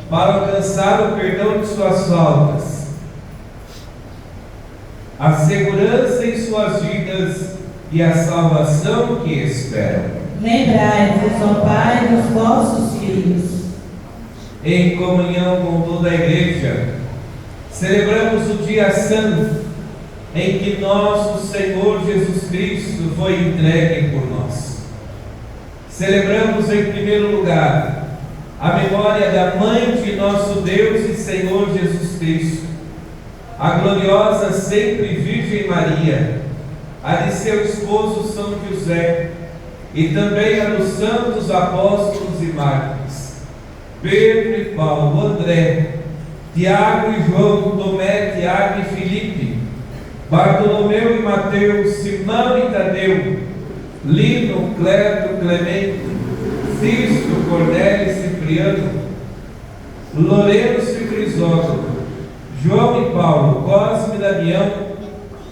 para alcançar o perdão de suas faltas, a segurança em suas vidas e a salvação que esperam. Lembrai-vos, ó Pai, dos vossos filhos. Em comunhão com toda a Igreja, celebramos o dia santo em que nosso Senhor Jesus Cristo foi entregue por nós. Celebramos em primeiro lugar a memória da Mãe de nosso Deus e Senhor Jesus Cristo, a gloriosa sempre Virgem Maria, a de seu esposo São José, e também a dos santos apóstolos e mártires, Pedro e Paulo, André, Tiago e João, Tomé, Tiago e Filipe, Bartolomeu e Mateus, Simão e Tadeu, Lino, Cleto, Clemente, Cisto, Cornélio e Cipriano, Lourenço e Crisóstomo, João e Paulo, Cosme e Damião,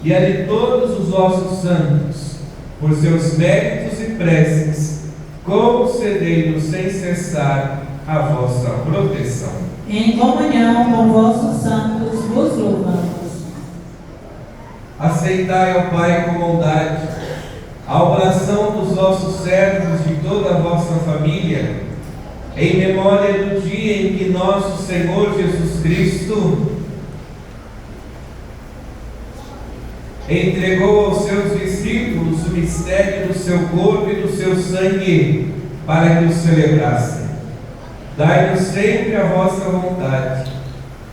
e a de todos os vossos santos, por seus méritos e preces, concedei-nos sem cessar a vossa proteção. Em comunhão com vossos santos vos louvamos. Aceitai, ó Pai, com bondade, a oração dos vossos servos de toda a vossa família, em memória do dia em que nosso Senhor Jesus Cristo entregou aos seus discípulos o mistério do seu corpo e do seu sangue para que o celebrassem. Dai-nos sempre a vossa vontade,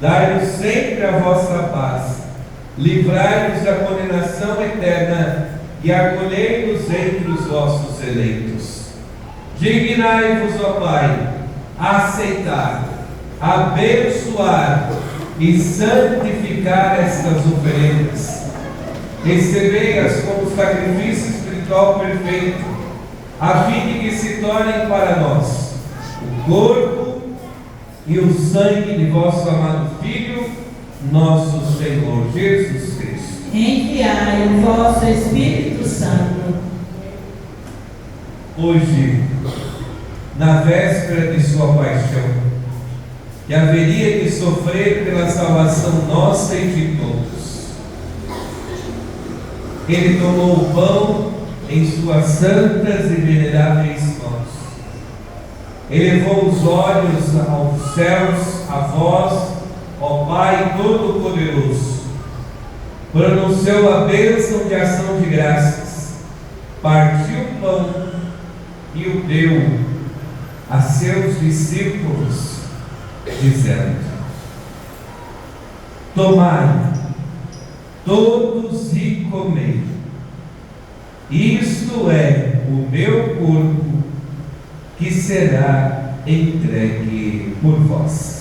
dai-nos sempre a vossa paz, livrai-nos da condenação eterna e acolhei-nos entre os vossos eleitos. Dignai-vos, ó Pai, a aceitar, abençoar e santificar estas oferendas. Recebei-as como sacrifício espiritual perfeito, a fim de que se tornem para nós o corpo e o sangue de vosso amado Filho, nosso Senhor Jesus Cristo. Enviai o vosso Espírito Santo. Hoje, na véspera de sua paixão, que haveria de sofrer pela salvação nossa e de todos, Ele tomou o pão em suas santas e veneráveis mãos, elevou os olhos aos céus, a vós, ó Pai Todo-Poderoso, pronunciou a bênção de ação de graças, partiu o pão e o deu a seus discípulos, dizendo: tomai, todos e comei, isto é o meu corpo, que será entregue por vós.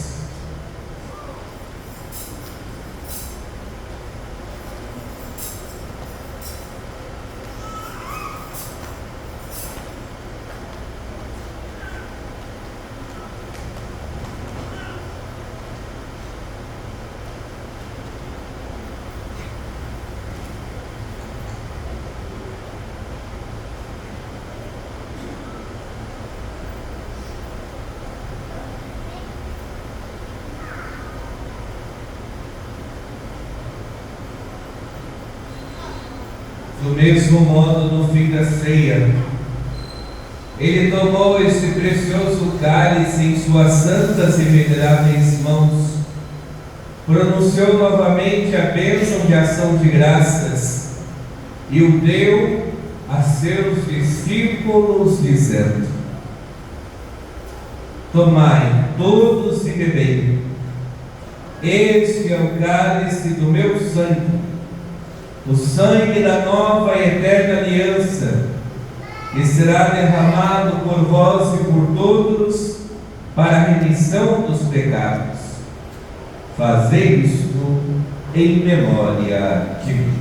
Do mesmo modo, no fim da ceia, Ele tomou este precioso cálice em suas santas e veneráveis mãos, pronunciou novamente a bênção de ação de graças e o deu a seus discípulos, dizendo: tomai todos e bebei, este é o cálice do meu sangue, o sangue da nova e eterna aliança, que será derramado por vós e por todos para a remissão dos pecados. Fazei isto em memória de mim.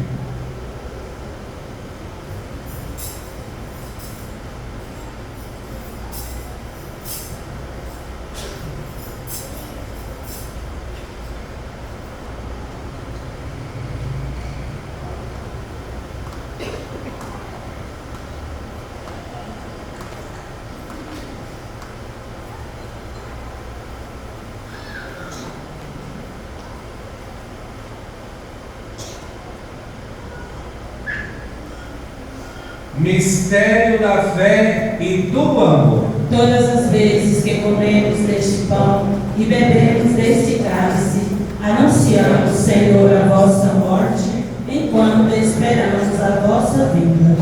mistério da fé e do amor. Todas as vezes que comemos deste pão e bebemos deste cálice, anunciamos, Senhor, a vossa morte, enquanto esperamos a vossa vinda.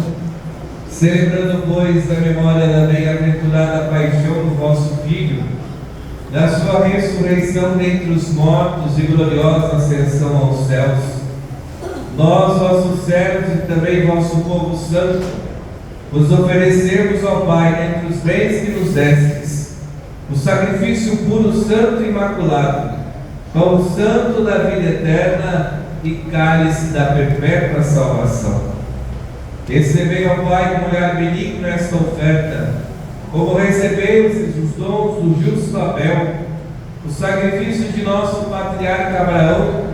Celebrando, pois, a memória da bem-aventurada paixão do vosso Filho, da sua ressurreição dentre os mortos e gloriosa ascensão aos céus, nós, vossos servos e também vosso povo santo, vos oferecemos ao Pai, dentre os bens que nos destes, o sacrifício puro, santo e imaculado, pão santo da vida eterna e cálice da perpétua salvação. Recebei, ó Pai, com olhar benigno esta oferta, como recebemos os dons do justo Abel, o sacrifício de nosso patriarca Abraão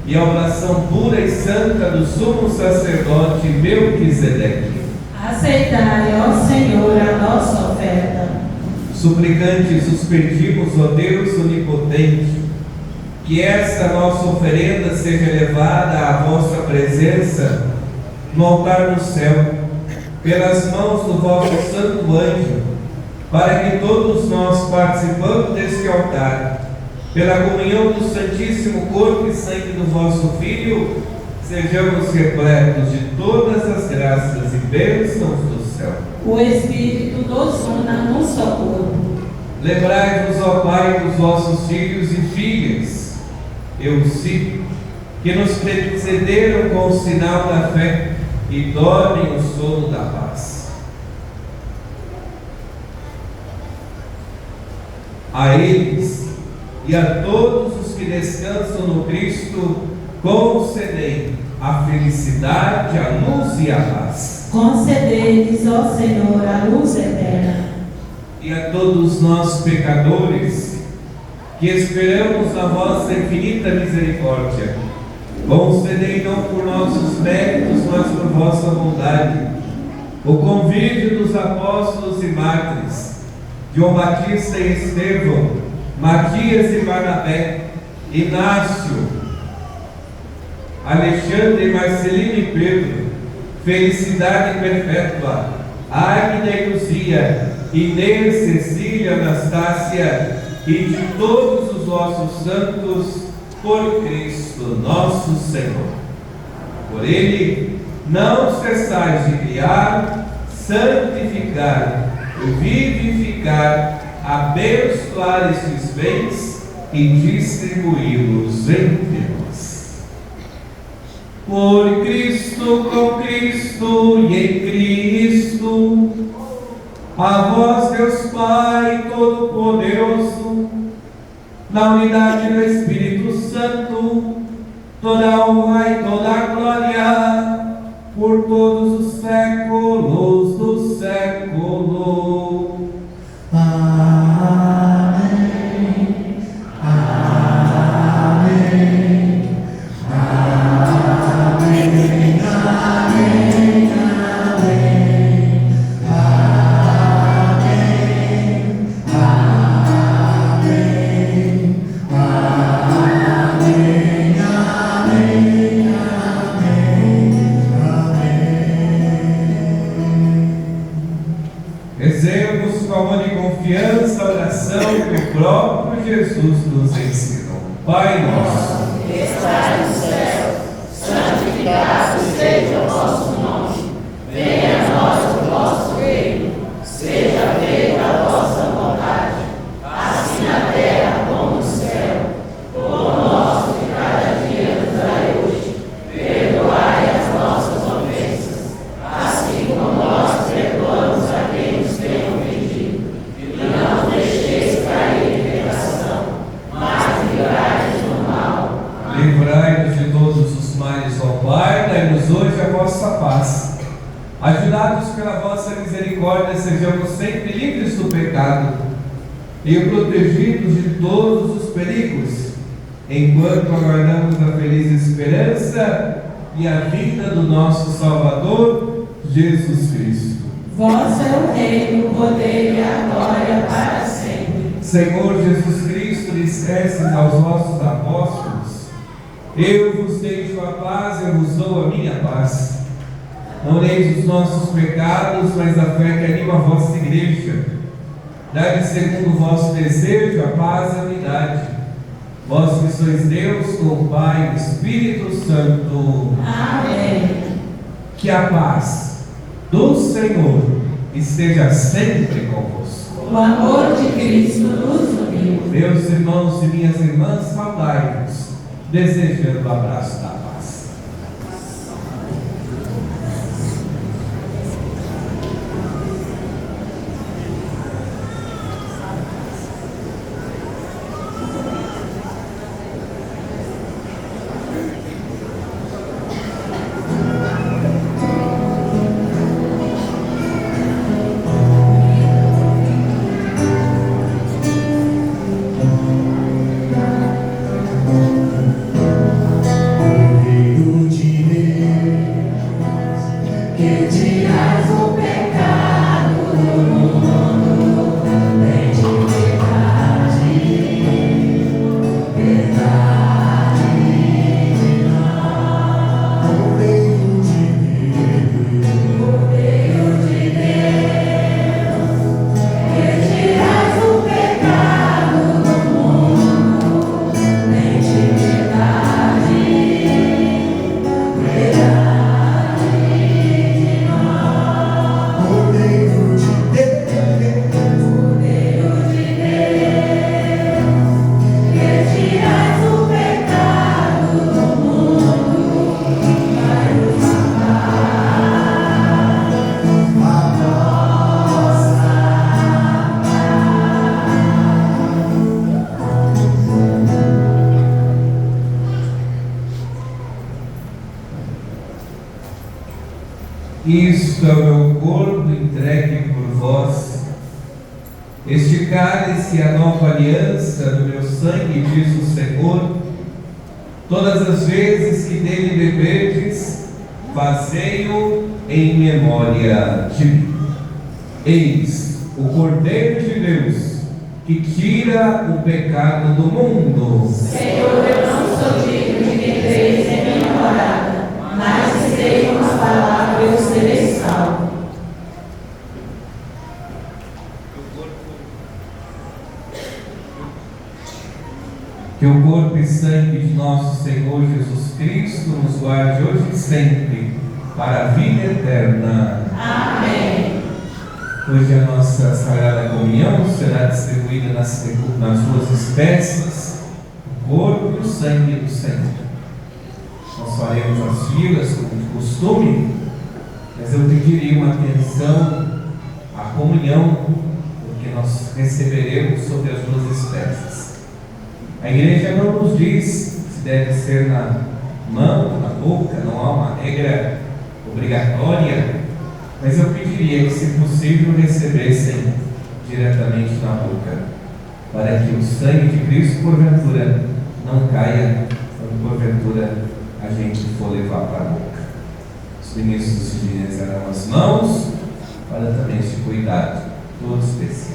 e a oração pura e santa do sumo sacerdote Melquisedeque. Aceitai, ó Senhor, a nossa oferta. Suplicantes os pedimos, ó Deus onipotente, que esta nossa oferenda seja levada à vossa presença no altar do céu, pelas mãos do vosso santo anjo, para que todos nós, participando deste altar, pela comunhão do Santíssimo Corpo e Sangue do vosso Filho, sejamos repletos de todas as graças e bênçãos do céu. O Espírito nos una num só corpo. Lembrai-vos, ó Pai, dos vossos filhos e filhas, eu cito, que nos precederam com o sinal da fé e dormem o sono da paz. A eles e a todos os que descansam no Cristo, concedei a felicidade, a luz e a paz. Concedei-lhes, ó Senhor, a luz eterna. E a todos nós, pecadores, que esperamos na vossa infinita misericórdia, concedei não por nossos méritos, mas por vossa bondade, o convívio dos apóstolos e mártires, João Batista e Estevão, Matias e Barnabé, Inácio, Alexandre, Marcelino e Pedro, Felicidade Perpétua, Águida e Luzia, Inês, Cecília, Anastácia e de todos os vossos santos, por Cristo nosso Senhor. Por Ele, não cessais de criar, santificar, vivificar, abençoar estes bens e distribuí-los entre nós. Por Cristo, com Cristo e em Cristo, a vós, Deus Pai Todo-Poderoso, na unidade do Espírito Santo, toda a honra e toda a glória, por todos os séculos do século. Amém. Amém. Amém. Amém. Rezemos com amor e confiança a oração que o próprio Jesus nos ensinou. Pai nosso, Que estás no céu, santificado seja o vosso nome. Venha a nós o vosso reino. Seja feita a vossa vontade, assim na terra como no céu. O pão nosso de cada dia nos dai hoje. Perdoai as nossas ofensas, assim como nós perdoamos a quem nos tem ofendido. E não nos deixeis cair em tentação, mas livrai-nos do mal. livrai-nos de todos os males, ó Pai, dai-nos hoje a vossa paz. Ajudados pela vossa misericórdia, sejamos sempre livres do pecado e protegidos de todos os perigos, enquanto aguardamos a feliz esperança e a vinda do nosso Salvador, Jesus Cristo. Vós é o reino, o poder e a glória para sempre. Senhor Jesus Cristo, dissestes aos vossos apóstolos: eu vos deixo a paz, eu vos dou a minha paz. Não leis os nossos pecados, mas a fé que anima a vossa igreja. Dai-lhe segundo o vosso desejo a paz e a unidade. Vós que sois Deus, com o Pai e o Espírito Santo. Amém. Que a paz do Senhor esteja sempre convosco. O amor de Cristo nos uniu. Meus irmãos e minhas irmãs, saudai-vos, desejando o abraço da paz. Isto é o meu corpo entregue por vós. Este cálice é a nova aliança do meu sangue, diz o Senhor. Todas as vezes que dele beberdes, fazei-o em memória de mim. Eis o Cordeiro de Deus, que tira o pecado do mundo. Senhor, eu não sou digno de que entreis em minha morada, mas se deis uma palavra, eu serei salvo. Que o corpo e sangue de nosso Senhor Jesus Cristo nos guarde hoje e sempre, para a vida eterna. Amém. Hoje a nossa Sagrada Comunhão será distribuída nas duas espécies, o corpo e o sangue do Senhor. Nós faremos as filas como de costume, mas eu pediria uma atenção à comunhão, porque nós receberemos sobre as duas espécies. A igreja não nos diz se deve ser na mão, na boca, não há uma regra obrigatória, mas eu pediria que, se possível, recebessem diretamente na boca, para que o sangue de Cristo, porventura, não caia quando porventura a gente for levar para a boca. Os ministros higienizarão as mãos para também este cuidado todo especial.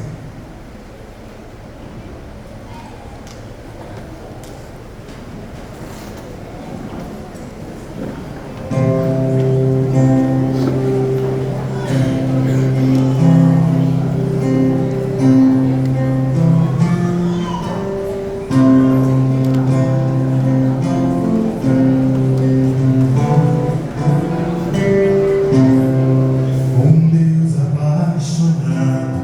Um Deus apaixonado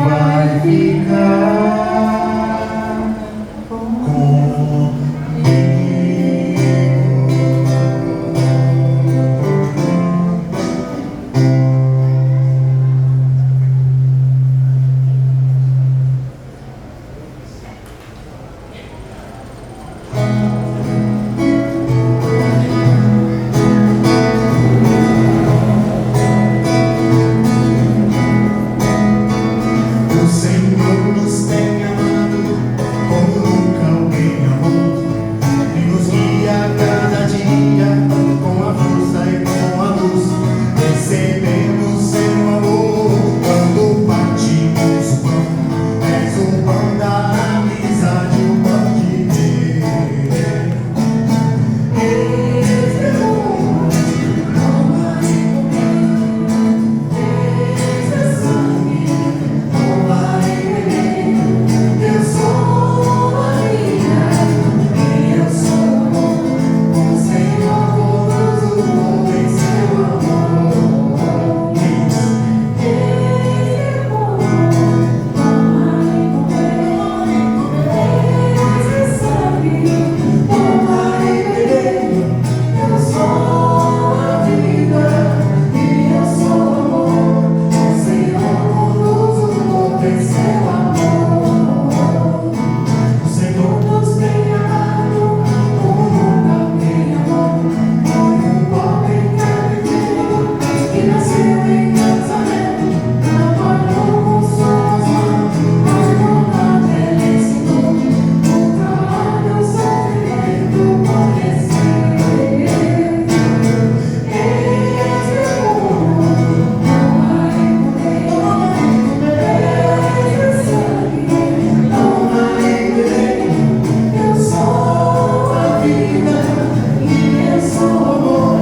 vai ficar comigo. O Senhor nos tem amado como nunca alguém amou, e nos guia a cada dia com a força e com a luz. Recebemos seu amor quando partimos o pão. És o pão da amizade, o pão de Deus. Esse é bom, toma e comer. Esse é sangue, toma e beber. Eu sou a vida e eu sou o amor. O Senhor todo venceu o amor. Esse é bom, toma e comer. Esse é sangue, toma e beber. Eu sou a vida e eu sou o amor. O Senhor todo venceu o amor. O Senhor nos tem amado como nunca alguém amou, como um pobre carpinteiro que nasceu em Nazaré, trabalhou com suas mãos, a vontade ele ensinou, o trabalho, o sofrimento conhecer. Esse é bom, toma e comer. Esse é sangue, toma e beber. Eu sou a vida e eu sou o amor.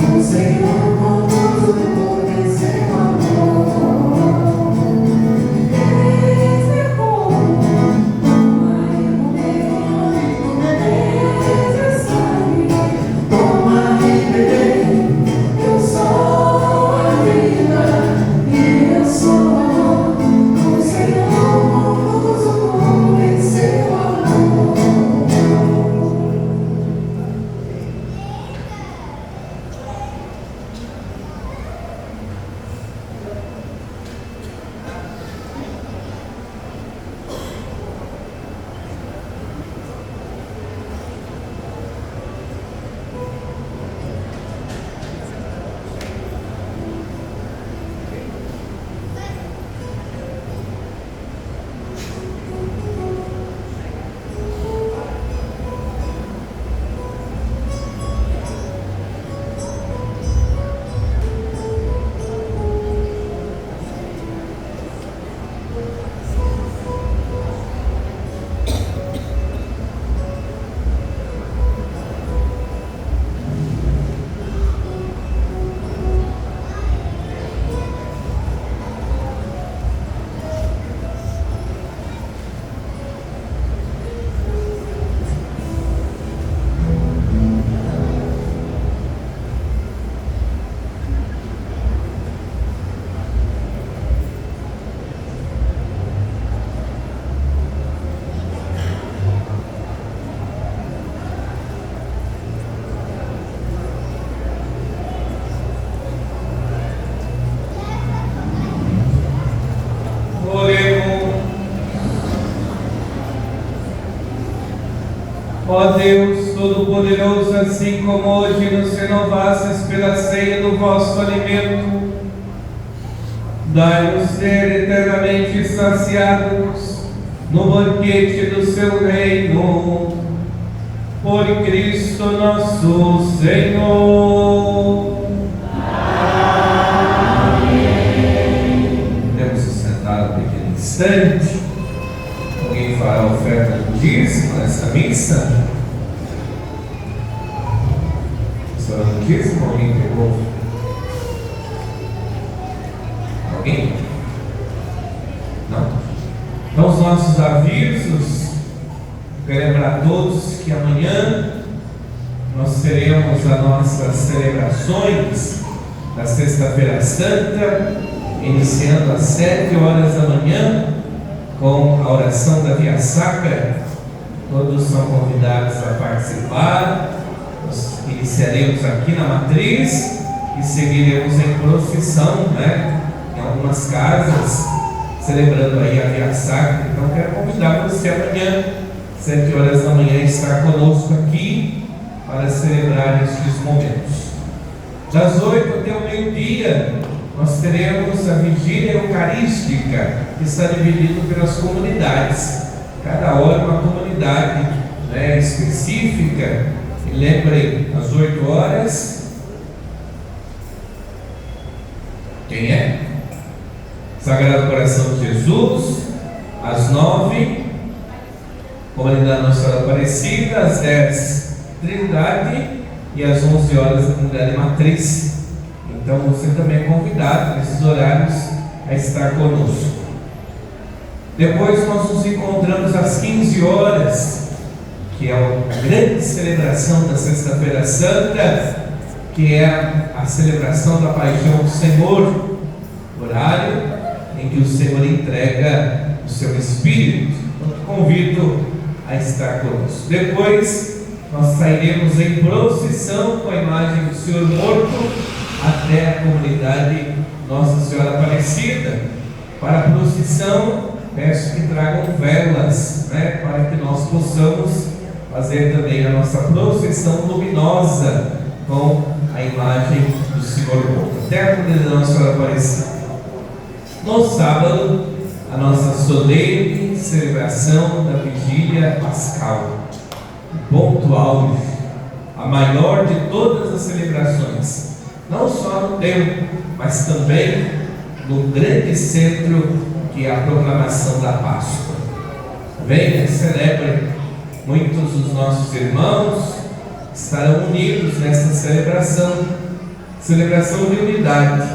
O Senhor com tudo venceu o amor. Esse é bom, toma e comer. Esse é sangue, toma e beber. Eu sou a vida e eu sou o amor. O Senhor com tudo venceu o amor. Oremos. Ó Deus Todo-Poderoso, assim como hoje nos renovastes pela ceia do vosso alimento, dai-nos ser eternamente saciados no banquete do seu reino, por Cristo nosso Senhor. Podemos nos sentar um pequeno instante. Alguém fará a oferta do dízimo nessa missa? Senhora do dízimo, alguém pegou? Alguém? Não? Então, os nossos avisos. Quero lembrar a todos que amanhã nós teremos as nossas celebrações da Sexta-feira Santa, iniciando às 7 horas da manhã, com a oração da Via Sacra. Todos são convidados a participar. Nós iniciaremos aqui na matriz e seguiremos em procissão, em algumas casas, celebrando aí a Via Sacra. Então quero convidar você amanhã, 7 horas da manhã, estar conosco aqui para celebrar estes momentos. Das 8 até o meio-dia, nós teremos a vigília eucarística, que está dividida pelas comunidades. Cada hora uma comunidade específica. E lembrem, às 8 horas, quem é? Sagrado Coração de Jesus. Às 9, comunidade Nossa Senhora Aparecida. Às 10, Trindade. E às 11 horas, a comunidade Matriz. Então você também é convidado nesses horários a estar conosco. Depois nós nos encontramos às 15 horas, que é a grande celebração da Sexta-feira Santa, que é a celebração da Paixão do Senhor, horário em que o Senhor entrega o seu Espírito. Então convido a estar conosco. Depois nós sairemos em procissão com a imagem do Senhor morto até a comunidade Nossa Senhora Aparecida. Para a procissão, peço que tragam velas, para que nós possamos fazer também a nossa procissão luminosa com a imagem do Senhor morto até a comunidade Nossa Senhora Aparecida. No sábado, a nossa solene celebração da Vigília Pascal, ponto auge, a maior de todas as celebrações, não só no tempo, mas também no grande centro que é a proclamação da Páscoa. Venha e celebre. Muitos dos nossos irmãos estarão unidos nesta celebração de unidade,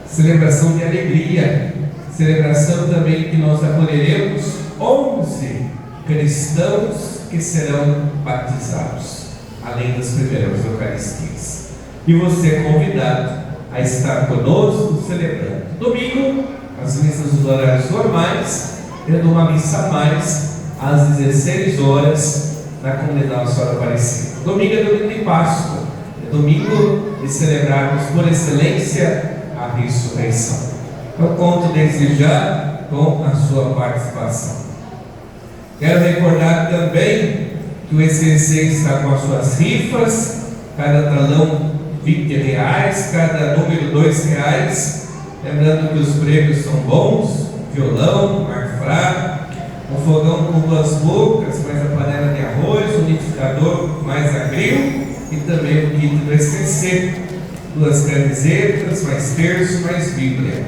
celebração de alegria, celebração também que nós acolheremos 11 cristãos que serão batizados, além das primeiras Eucaristias. E você é convidado a estar conosco celebrando. Domingo, as missas dos horários normais, tendo uma missa a mais às 16 horas na comunidade Nossa Senhora Aparecida. Domingo é domingo de Páscoa, é domingo de celebrarmos por excelência a ressurreição. Eu conto desde já com a sua participação. Quero recordar também que o ECC está com as suas rifas, cada talão R$20, cada número R$2. Lembrando que os prêmios são bons: violão, arfrá, um fogão com 2 bocas, mais a panela de arroz, um liquidificador mais agril e também o kit do ECC, 2 camisetas, mais terço, mais Bíblia.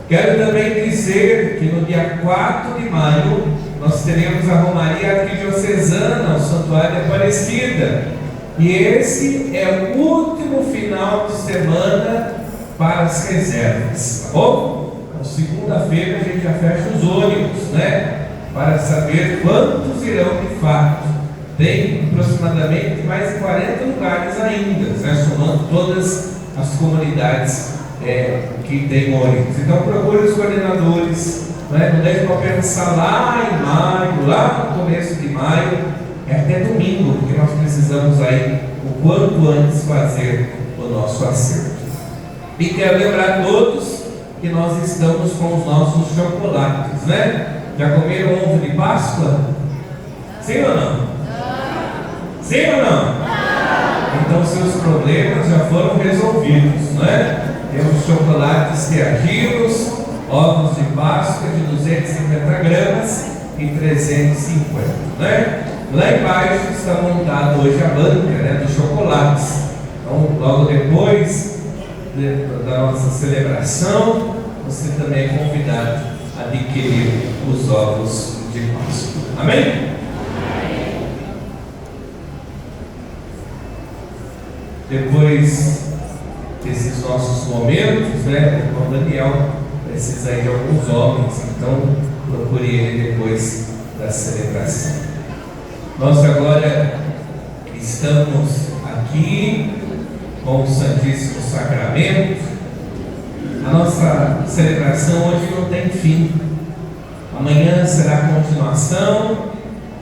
Quero também dizer que no dia 4 de maio nós teremos a Romaria Arquidiocesana ao Santuário de Aparecida, e esse é o último final de semana para as reservas, tá bom? Então, segunda-feira a gente já fecha os ônibus, para saber quantos irão de fato. Tem aproximadamente mais de 40 lugares ainda, somando todas as comunidades que tem ônibus. Então procure os coordenadores, não deixe para pensar lá em maio, lá no começo de maio, é até domingo, porque nós precisamos aí o quanto antes fazer o nosso acerto. E quero lembrar a todos que nós estamos com os nossos chocolates, Já comeram ovo de Páscoa? Sim ou não? Sim ou não? Então seus problemas já foram resolvidos, Temos chocolates reagivos, ovos de Páscoa de 250 gramas e 350, Lá embaixo está montada hoje a banca, dos chocolates. Então logo depois da nossa celebração, você também é convidado a adquirir os ovos de Páscoa. Amém? Depois desses nossos momentos, o irmão Daniel precisa ir de alguns homens, então procure ele depois da celebração. Nós agora estamos aqui com o Santíssimo Sacramento, A nossa celebração hoje não tem fim. Amanhã será a continuação.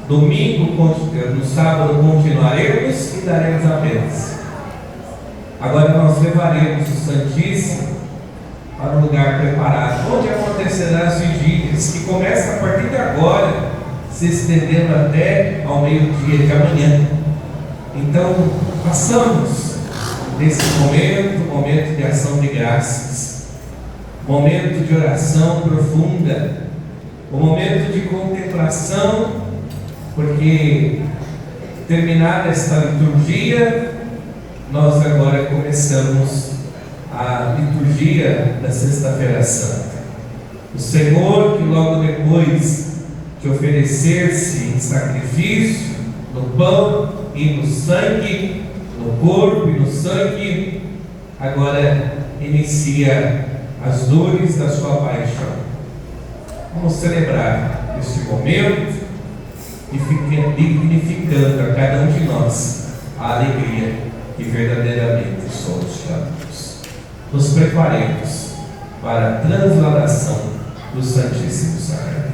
Domingo, no sábado, continuaremos e daremos a bênção. Agora nós levaremos o Santíssimo para um lugar preparado, onde acontecerão as vigílias, que começam a partir de agora, se estendendo até ao meio-dia de amanhã. Então, passamos nesse momento de ação de graças, momento de oração profunda, o momento de contemplação, porque terminada esta liturgia, nós agora começamos a liturgia da Sexta-feira Santa. O Senhor, que logo depois de oferecer-se em sacrifício, no pão e no sangue, no corpo e no sangue, agora inicia as dores da sua paixão. Vamos celebrar este momento e dignificando a cada um de nós a alegria que verdadeiramente somos chamados. Nos preparemos para a transladação do Santíssimo Sacramento.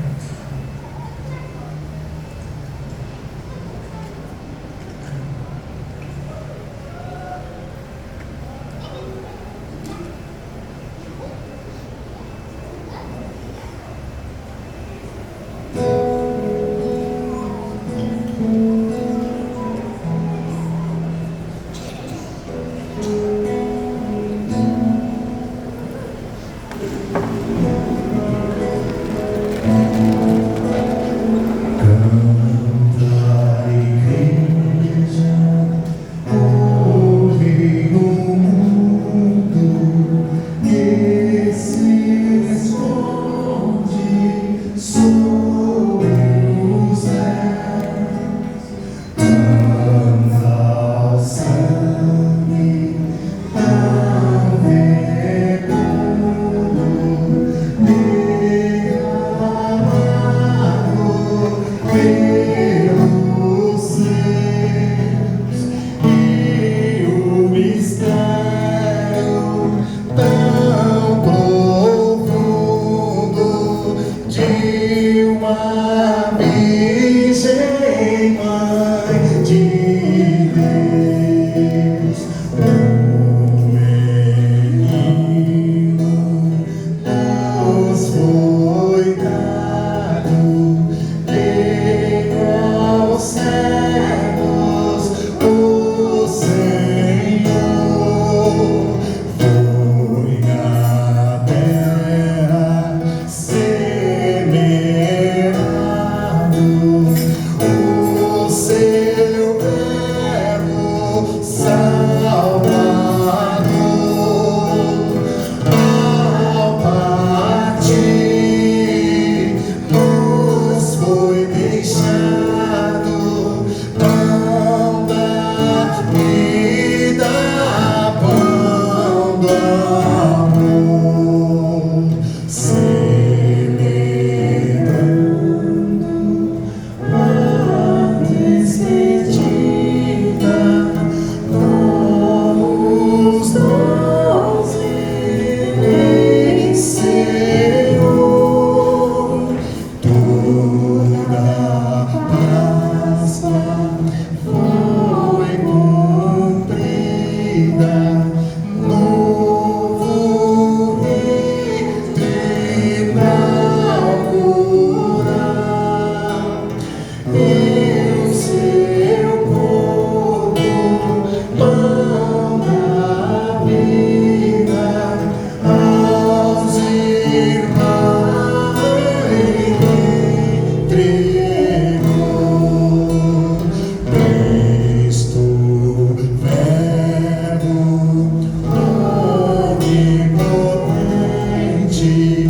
Onipotente